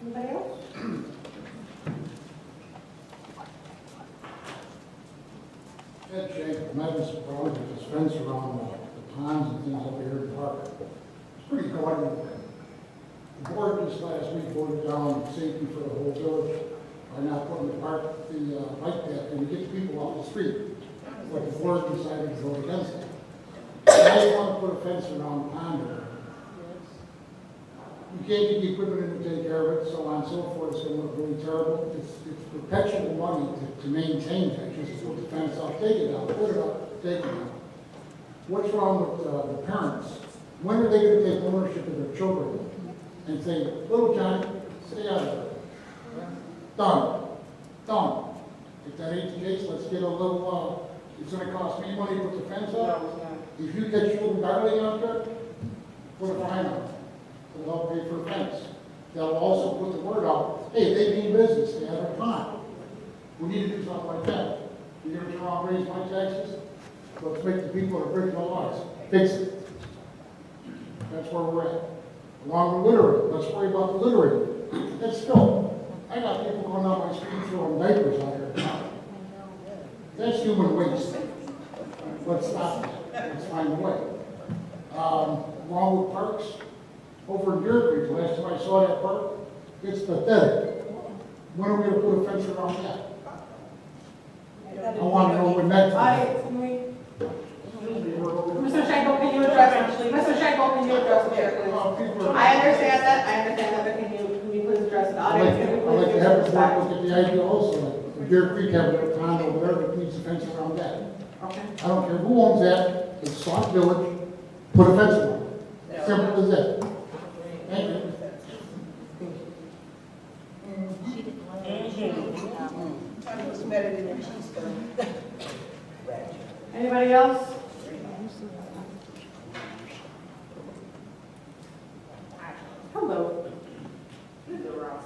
Anybody else? Ed Shank, Madison College, there's a fence around the ponds and things up here in the park. It's pretty gaudy. The board just last week voted down safety for the whole village by not putting the bike path in to get the people off the street. But the board decided to vote against it. Now you want to put a fence around the pond there. You can't get the equipment in to take care of it, so on and so forth. It's going to look really terrible. It's perpetual money to maintain that. Just put the fence up, take it out, put it up, take it out. What's wrong with the parents? When are they going to take ownership of their children and say, little John, stay out of it? Done. Done. If that ain't the case, let's get a little, it's going to cost me money to put the fence up. If you get children darling out there, put a fine on it. They'll help pay for the fence. They'll also put the word out, hey, they mean business, they have a pond. We need to do something like that. You're going to turn around and raise my taxes? Let's make the people that are breaking the laws fix it. That's where we're at. Along with littering, let's worry about the littering. That's still, I got people going down my street throwing diapers out here. That's human waste. Let's stop that. Let's find a way. Along with parks, over in Deer Creek, the last time I saw that park, it's pathetic. When are we going to put a fence around that? I want to know when that's. Mr. Shanko, can you address it? Mr. Shanko, can you address the chair, please? I understand that, but can you please address the I'd audience? Can you like please to have use the board look at the idea also. If Deer Creek has a pond over there that needs a fence around that. Okay. I don't care who owns that, it's Sauk Village, put a fence around it. Simple as that. Thank you. Anybody else? Hello. This is Ross.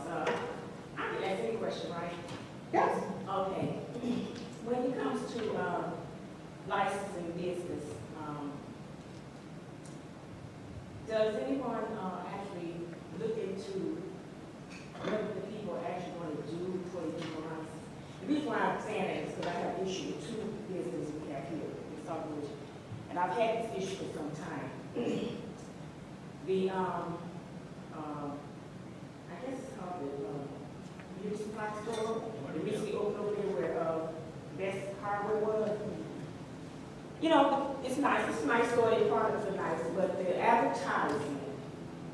I can ask any question, right? Yes. Okay. When it comes to licensing business, does anyone actually look into what the people actually want to do before they do the license? The reason why I'm saying that is because I have an issue with two businesses we have here in Sauk Village, and I've had this issue for some time. I guess it's called the beauty supply store It recently opened over there where, Best Hardware was. You know, it's nice, it's a nice store, the products are nice, but the advertising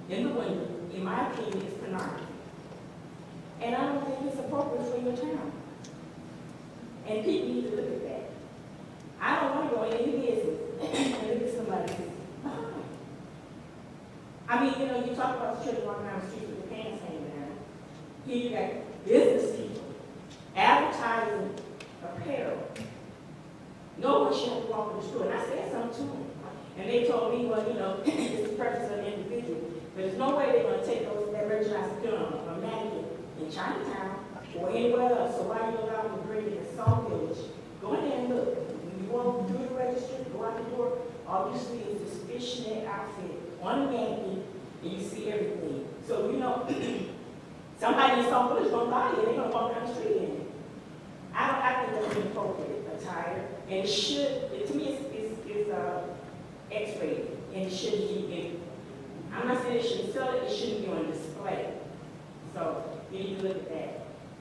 in the window, in my opinion, is pornography. And I don't think it's appropriate for your town. And people need to look at that. I don't want to go in any business and look at somebody who's behind. I mean, you know, you talk about the children walking down the street with their pants hanging down. Here you got business people advertising apparel. No one should have to walk in the store. And I said something to them. And they told me, well, you know, it's the purpose of the individual. But there's no way they're going to take that merchandise and put it on a mannequin in Chinatown or anywhere else. So why you allow them to bring it in Sauk Village? Go in there and look. When you want to do the register, go out the door. All you see is this fishnet outfit on a mannequin, and you see everything. So, you know, somebody in Sauk Village is going to buy it. They're going to walk down the street in it. I think that's inappropriate attire. And it should, to me, it's X-rated. And it shouldn't be, I'm not saying it shouldn't sell it, it shouldn't be on display. So you need to look at that.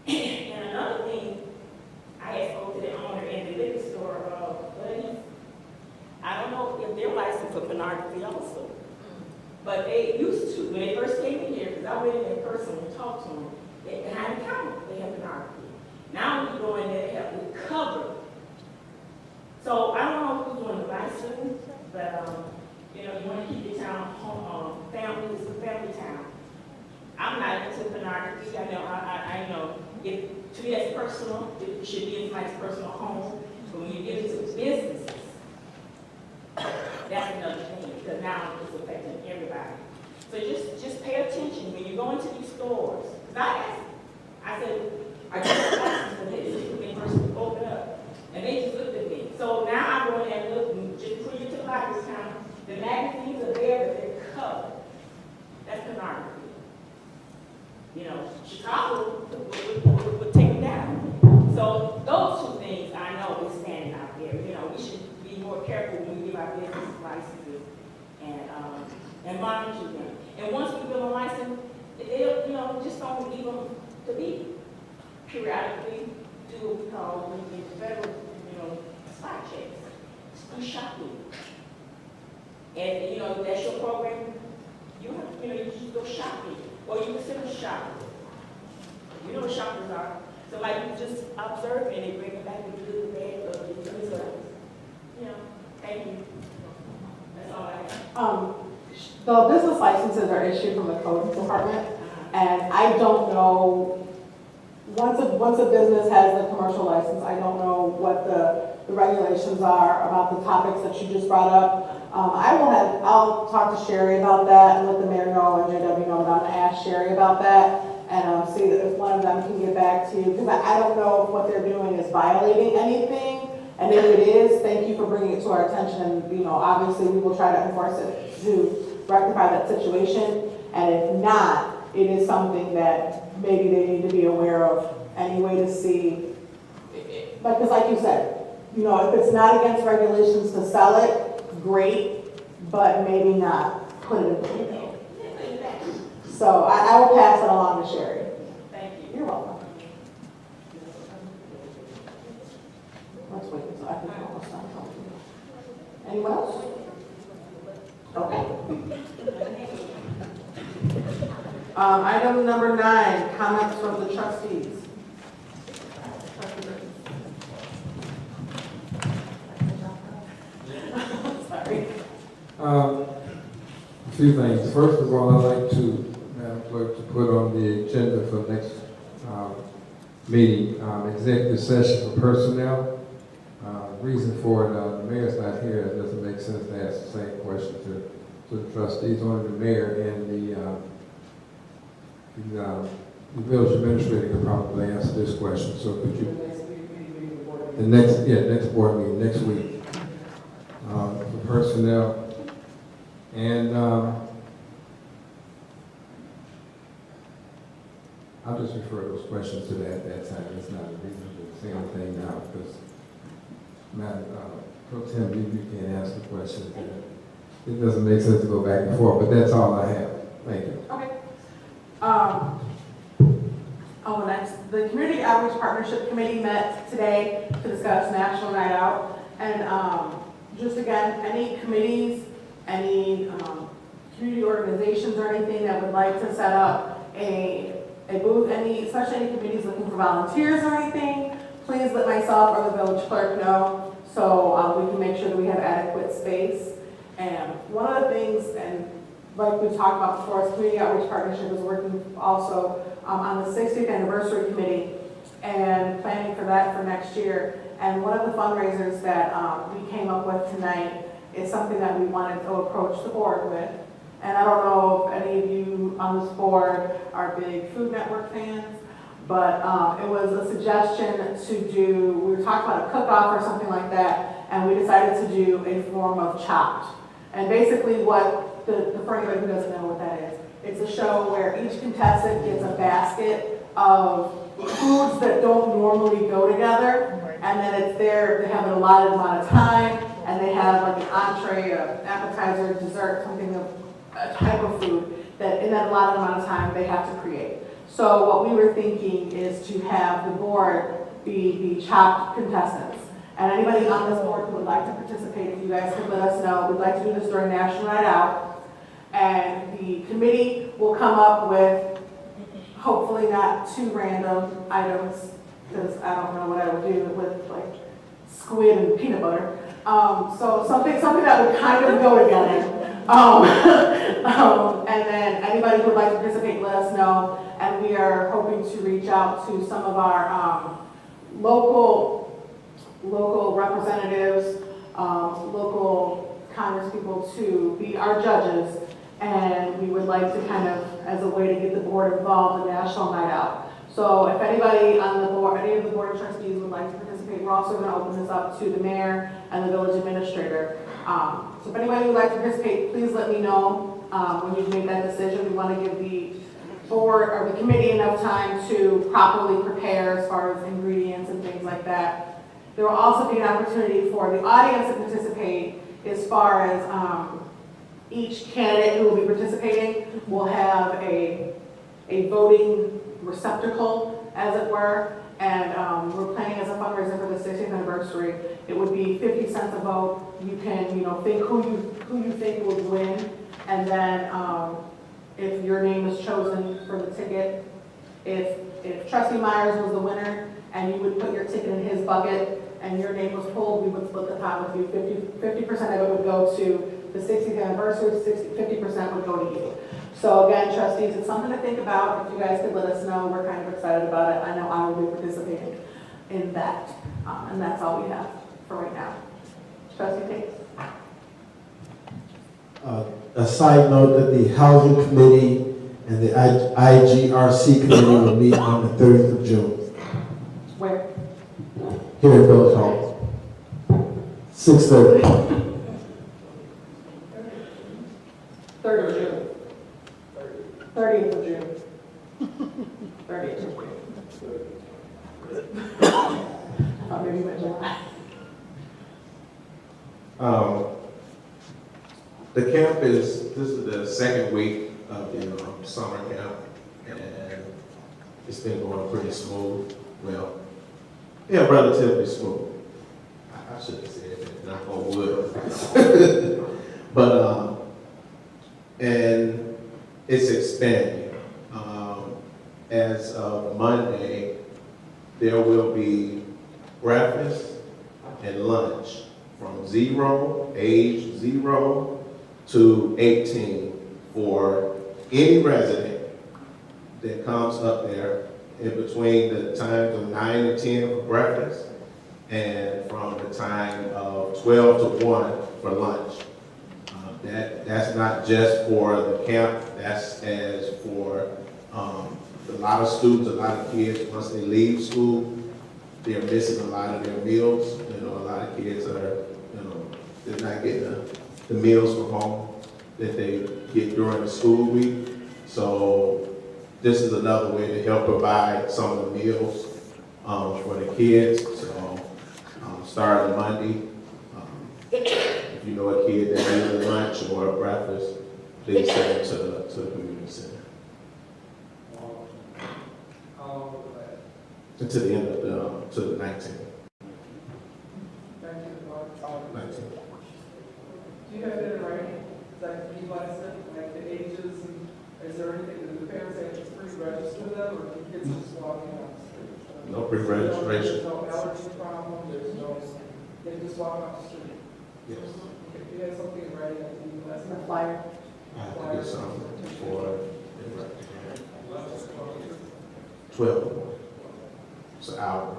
And another thing, I had spoke to the owner in the liquor store, Buddies. I don't know if they're licensed for pornography also. But they used to, when they first came in here, because I went in there personally and talked to them, behind the counter, they have pornography. Now when you go in there, they have it covered. So I don't know who's doing the license, but you know, you want to keep your town home, family, it's a family town. I'm not into pornography. I know, to me that's personal. It should be in somebody's personal home. But when you give it to businesses, that's another thing, because now it's affecting everybody. So just pay attention when you go into these stores. Because I said, I just licensed for this. When they first opened up, and they just looked at me. So now I go in and look, and just put you to the library counter. The magazines are there, but they're covered. That's pornography. You know, Chicago would take them down. So those two things I know is standing out there. You know, we should be more careful when we give our business licenses and monitor them. And once we give them a license, you know, just don't leave them to be. Periodically do what we call in federal, you know, spot checks. Do shopping. And, you know, that's your program. You just go shopping. Or you consider shopping. You know what shoppers are. So like you just observe and they bring it back with good, bad, or the results. You know, thank you. That's all I have. The business licenses are issued from the code department, and I don't know, once a business has the commercial license, I don't know what the regulations are about the topics that you just brought up. I'll talk to Sherry about that and let the mayor know and JW know, and I'll ask Sherry about that and see if one of them can get back to you, because I don't know if what they're doing is violating anything, and if it is, thank you for bringing it to our attention, and you know, obviously we will try to enforce it to rectify that situation, and if not, it is something that maybe they need to be aware of anyway to see, because like you said, you know, if it's not against regulations to sell it, great, but maybe not put it in the window. So I will pass it along to Sherry. Thank you. You're welcome. Let's wait until I think we're almost done talking. Anyone else? Okay. Item number 9, comments from the trustees. Sorry. A few things. First of all, I'd like to, Madam Clerk, to put on the agenda for next meeting, executive session for personnel. Reason for it, the mayor's not here. It doesn't make sense to ask the same question to the trustees. Only the mayor and the village administrator can probably answer this question. So could you, next board meeting, next week, for personnel. And I'll just refer those questions to that time. It's not a reason to say anything now, because Madam Pro Tem, you can't ask the question. It doesn't make sense to go back and forth, but that's all I have. Thank you. Okay. the Community Outreach Partnership Committee met today to discuss National Night Out. And just again, any committees, any community organizations or anything that would like to set up a booth, especially any committees looking for volunteers or anything, please let myself or the village clerk know so we can make sure that we have adequate space. And one of the things, and like we talked about before, is Community Outreach Partnership is working also on the 60th anniversary committee and planning for that for next year. And one of the fundraisers that we came up with tonight is something that we wanted to approach the board with. And I don't know if any of you on this board are big Food Network fans, but it was a suggestion to do, we were talking about a cook-off or something like that, and we decided to do a form of Chopped. And basically what, for anybody who doesn't know what that is, it's a show where each contestant gets a basket of foods that don't normally go together, and then it's there, they have an allotted amount of time, and they have like an entree, an appetizer, dessert, something of a type of food that in that allotted amount of time they have to create. So what we were thinking is to have the board be the Chopped contestants. And anybody on this board who would like to participate, if you guys could let us know, we'd like to do this during National Night Out. And the committee will come up with, hopefully not too random items, because I don't know what I would do with like squid and peanut butter. So something that would kind of go together. And then anybody who would like to participate, let us know. And we are hoping to reach out to some of our local representatives, local congresspeople to be our judges. And we would like to kind of, as a way to get the board involved in National Night Out. So if anybody on the board, any of the board of trustees would like to participate, we're also going to open this up to the mayor and the village administrator. So if anybody would like to participate, please let me know when you've made that decision. We want to give the board or the committee enough time to properly prepare as far as ingredients and things like that. There will also be an opportunity for the audience to participate as far as each candidate who will be participating will have a voting receptacle, as it were, and we're planning as a fundraiser for the 60th anniversary. It would be 50 cents a vote. You can, think who you think would win, and then if your name is chosen for the ticket, if Trustee Myers was the winner and you would put your ticket in his bucket and your name was pulled, we would split the pot with you. 50% of it would go to the 60th anniversary, 50% would go to you. So again, trustees, it's something to think about. If you guys could let us know, we're kind of excited about it. I know I will be participating in that. And that's all we have for right now. Trustee Tate. A side note that the Housing Committee and the IGRC Committee will meet on the 30th of June. Where? Here at Village Hall. 6:30. 3rd of June. 30th of June. 30th of June. I thought maybe you meant July. The camp this is the second week of the summer camp, and it's been going pretty smooth. Well, yeah, relatively smooth. I should have said that, knock on wood. But, and it's expanding. As of Monday, there will be breakfast and lunch from age 0 to 18 for any resident that comes up there in between the times of 9 and 10 for breakfast and from the time of 12 to 1 for lunch. That's not just for the camp, that's as for a lot of students, a lot of kids, once they leave school, they're missing a lot of their meals. A lot of kids are, they're not getting the meals from home that they get during the school week. So this is another way to help provide some of the meals for the kids. So starting Monday, if you know a kid that needs a lunch or a breakfast, please send them to the community center. How long was that? until the end of to the 19th. Thank you, Mark. 19th. Do you have that in writing? Like, you like the ages, and is there anything that the parents have to pre-register them, or can kids just walk in on the street? No pre-registration. There's no allergy problem, there's no, they just walk off the street. Yes. If you have something in writing, I think that's The flyer. I have to get some for 12. It's an hour.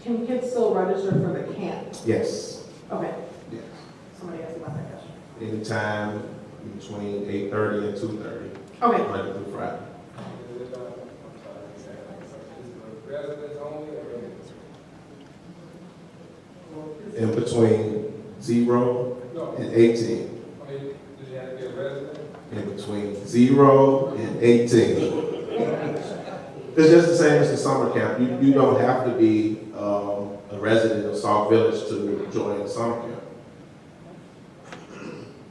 Can kids still register for the camp? Yes. Okay, Yes. somebody asked about that question. Anytime between 8:30 and 2:30, Okay, Monday through Friday. residents only, or? In between 0 No, and 18. I mean, does you have to be a resident? In between 0 and 18. It's just the same as the summer camp. You don't have to be a resident of Sauk Village to join the summer camp.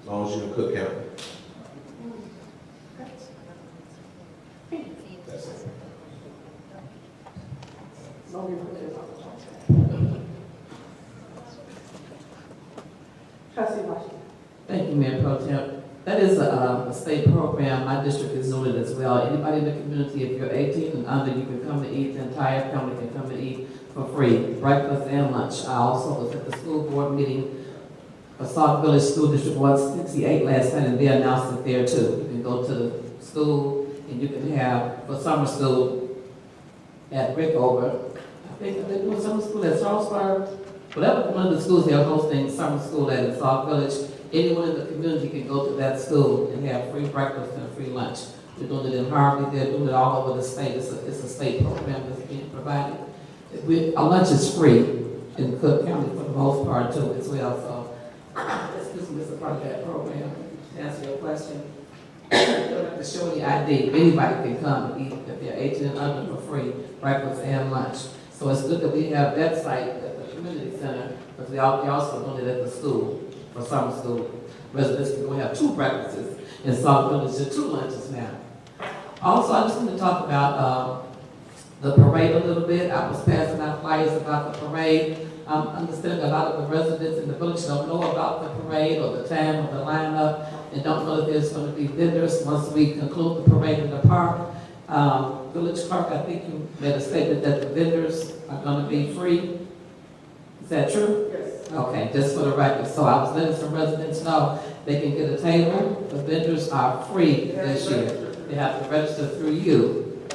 As long as you're in Cook County. That's it. nobody put this on. Trustee Washington. Thank you, Mayor Pro Tem. That is a state program. My district is doing it as well. Anybody in the community, if you're 18 and under, you can come to eat. The entire family can come to eat for free, breakfast and lunch. I also was at the school board meeting for Sauk Village School District 168 last night, and they announced it there too. You can go to the school and you can have, for summer school at Rickover. I think they're doing summer school at Charlesburg. Whatever one of the schools they're hosting summer school at in Sauk Village, anyone in the community can go to that school and have free breakfast and free lunch. We're doing it in Harvey, they're doing it all over the state. It's a state program that's being provided. Our lunch is free in Cook County for the most part too as well. So this is a part of that program. To answer your question, you don't have to show any ID. Anybody can come and eat if they're 18 and under for free, breakfast and lunch. So it's good that we have that site at the community center, but we also doing it at the school. For summer school, residents can go have 2 breakfasts in Sauk Village and 2 lunches now. Also, I just want to talk about the parade a little bit. I was passing out flyers about the parade. I'm understanding a lot of the residents in the village don't know about the parade or the time or the lineup and don't know that there's going to be vendors once we conclude the parade in the park. Village Clerk, I think you made a statement that the vendors are going to be free. Is that true? Yes. Okay, just for the record. So I was letting some residents know they can get a table. The vendors are free this year. They have to register through you,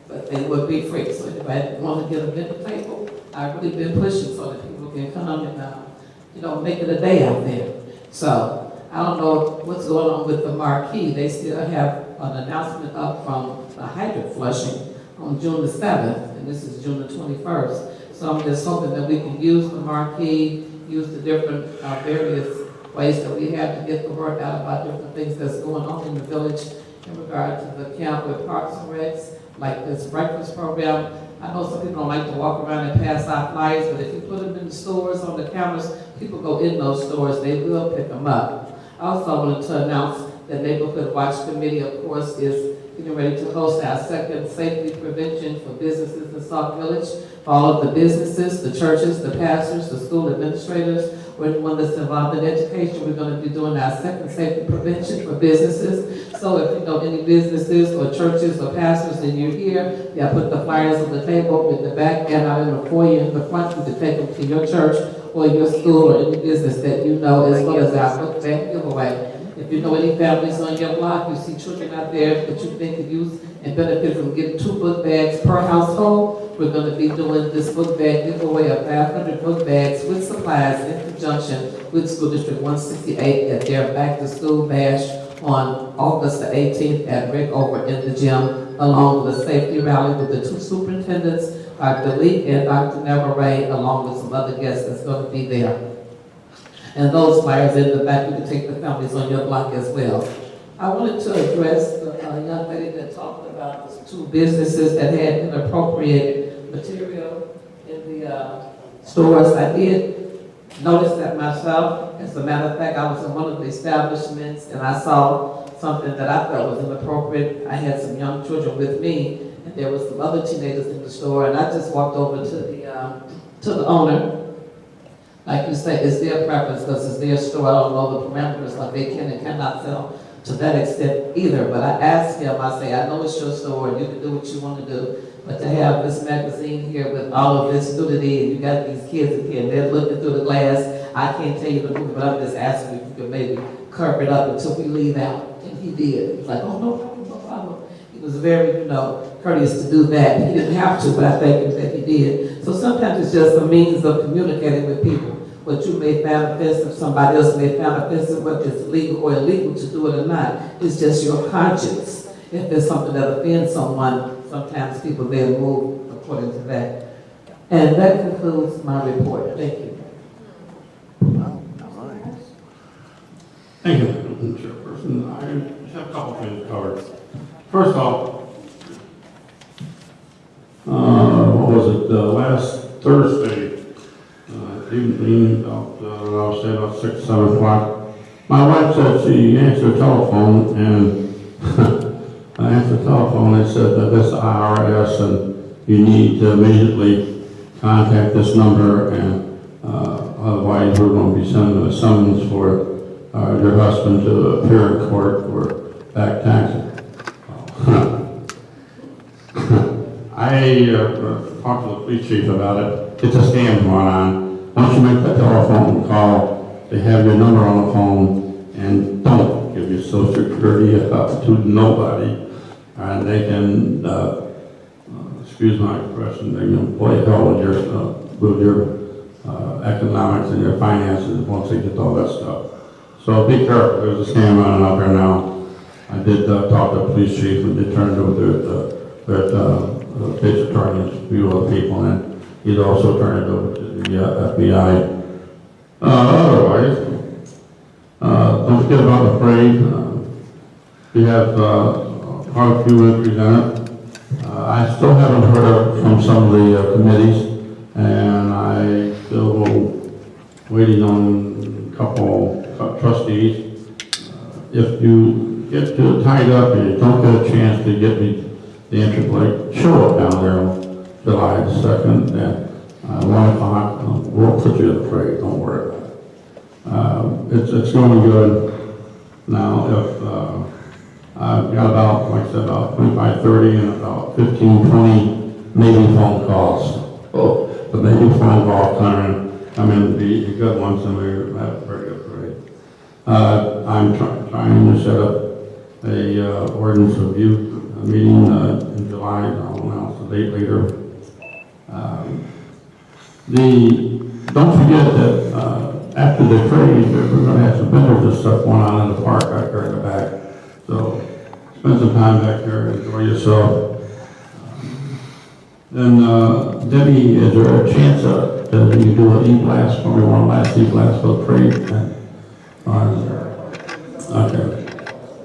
but they will be free. So if I want to get a vendor table, I've really been pushing so that people can come and, make it a day out there. So I don't know what's going on with the marquee. They still have an announcement up from the hydrant flushing on June the 7th, and this is June the 21st. So I'm just hoping that we can use the marquee, use the different various ways that we have to get the word out about different things that's going on in the village in regard to the camp with Parks and Recs, like this breakfast program. I know some people don't like to walk around and pass out flyers, but if you put them in the stores on the counters, people go in those stores, they will pick them up. I also wanted to announce that Neighborhood Watch Committee, of course, is getting ready to host our second safety prevention for businesses in Sauk Village. For all of the businesses, the churches, the pastors, the school administrators, or anyone that's involved in education, we're going to be doing our second safety prevention for businesses. So if you know any businesses or churches or pastors and you're here, yeah, put the flyers on the table in the back and out in the foyer in the front. You can take them to your church or your school or any business that you know, as well as our book bag giveaway. If you know any families on your block, you see children out there that you think could use and benefit from getting 2 book bags per household, we're going to be doing this book bag giveaway of 500 book bags with supplies in conjunction with School District 168 at their back to school bash on August the 18th at Rickover in the gym, along with a safety rally with the 2 superintendents, Dr. Lee and Dr. Navarre, along with some other guests that's going to be there. And those flyers in the back, you can take the families on your block as well. I wanted to address the young lady that talked about the 2 businesses that had inappropriate material in the stores. I did notice that myself. As a matter of fact, I was in one of the establishments and I saw something that I felt was inappropriate. I had some young children with me and there was some other teenagers in the store, and I just walked over to the owner. Like you say, it's their preference, because it's their store, I don't know the parameters, like they can and cannot sell to that extent either, but I asked him, I say, I know it's your store, and you can do what you want to do, but to have this magazine here with all of this nudity, and you got these kids in here, and they're looking through the glass, I can't tell you the movie, but I'm just asking if you could maybe curb it up until we leave out, and he did. He was like, oh, no problem, no problem. He was very, courteous to do that. He didn't have to, but I thank him that he did. So sometimes it's just a means of communicating with people. What you may find offensive, somebody else may find offensive, whether it's legal or illegal to do it or not. It's just your conscience. If there's something that offends someone, sometimes people then move according to that. And that concludes my report. Thank you. Thank you, Madam Chairperson. I just have a couple things covered. First off, what was it, last Thursday, evening, I would say about 6, 7 o'clock, my wife said she answered the telephone, and I answered the telephone and said that this is IRS, and you need to immediately contact this number, and otherwise we're going to be sending a summons for your husband to appear in court for back taxes. I talked to the police chief about it. It's a scam going on. Once you make that telephone call, they have your number on the phone, and don't give your social security to nobody. And they can, excuse my expression, they can play hell with your economics and your finances once they get all that stuff. So be careful. There's a scam running out there now. I did talk to the police chief, and they turned over their state's attorney to few other people, and he's also turned it over to the FBI. Otherwise, don't forget about the parade. We have quite a few entries in it. I still haven't heard from some of the committees, and I still waiting on a couple trustees. If you get too tied up and you don't get a chance to get me the entry plate, show up down there on July 2nd at 1 o'clock. We'll put you in the parade, don't worry about it. It's going good. Now, if I've got about, like I said, about 25, 30 and about 15, 20 maybe phone calls. Oh, but maybe phone calls come in to be good ones, and we have a very good parade. I'm trying to set up a ordinance review meeting in July. I'll announce the date later. Don't forget that after the parade, we're going to have some vendors and stuff going on in the park back there in the back. So spend some time back there, enjoy yourself. Then Debbie, is there a chance that you do an e-blast for me, one last e-blast for the parade?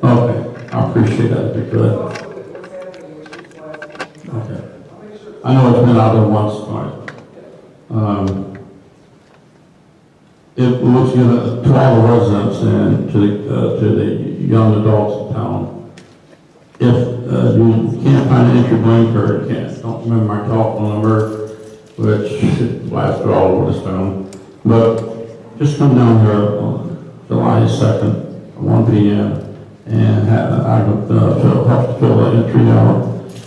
Okay, I appreciate that. It'd be good. Okay. I know it's been out there once, but it looks good to all the residents and to the young adults in town. If you can't find an entry blank or don't remember my telephone number, which blasts all over this town, but just come down here on July 2nd, 1 p.m. and I would help to fill the entry out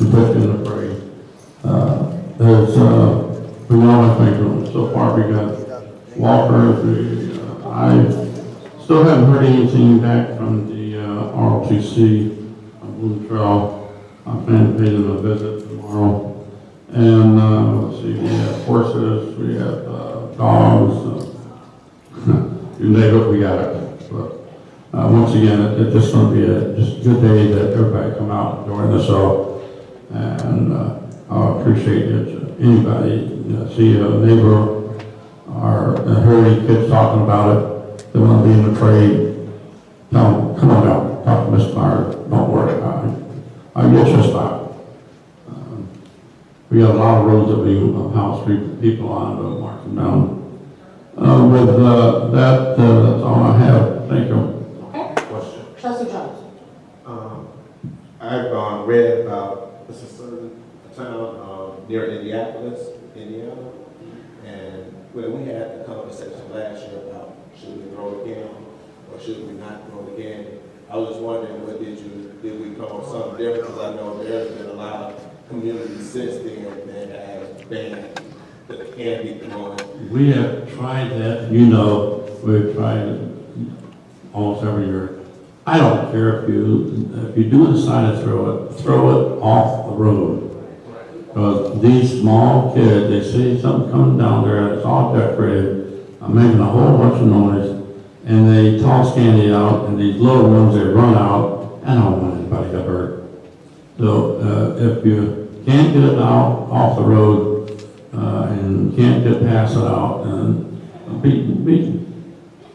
and put you in the parade. We know think so far we got walkers. I still haven't heard anything back from the ROTC on Blue Trail. I'm planning to pay them a visit tomorrow. And let's see, we have horses, we have dogs. You name it, we got it. But once again, it's just going to be a good day that everybody come out and join us all. And I appreciate it. Anybody see a neighbor or hear any kids talking about it, they want to be in the parade, tell them, come on out, talk to Mr. Myers, don't worry about it. I'll get you a spot. We got a lot of roads that we house people on to mark them down. With that's all I have. Thank you. Okay. Question. Trustee Jones. I've read about, this is town, near Indianapolis, Indiana. And when we had the conversation last year about should we throw the can or should we not throw the can, I was just wondering, did we come up with something different? Because I know there's been a lot of communities since then that have banned the candy throwing. We have tried that, you know, we've tried it almost every year. I don't care if you do decide to throw it off the road. Because these small kids, they see something coming down there, it's all decorated, making a whole bunch of noise, and they toss candy out, and these little ones, they run out, and I don't want anybody to get hurt. So, if you can't get it out off the road, and can't get past it out, and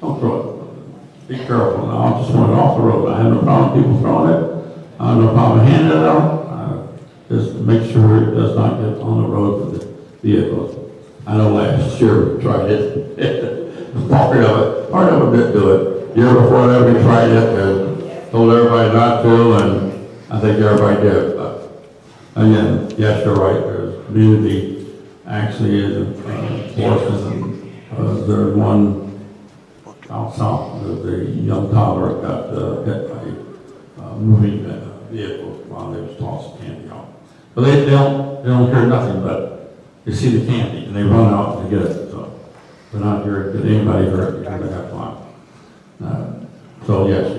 don't throw it. Be careful. I just want it off the road. I have no problem with people throwing it. I have no problem handing it out. Just make sure it does not get on the road with the vehicles. I know last year we tried it. Part of it didn't do it. Year before that we tried it and told everybody not to, and I think everybody did. But again, yes, you're right. There's community actually is enforcing. There's one out south, the young toddler got hit by moving vehicles while they was tossing candy out. But they don't hear nothing, but they see the candy and they run out and they get it. So they're not here. Did anybody hurt? Because they got fun. So yes,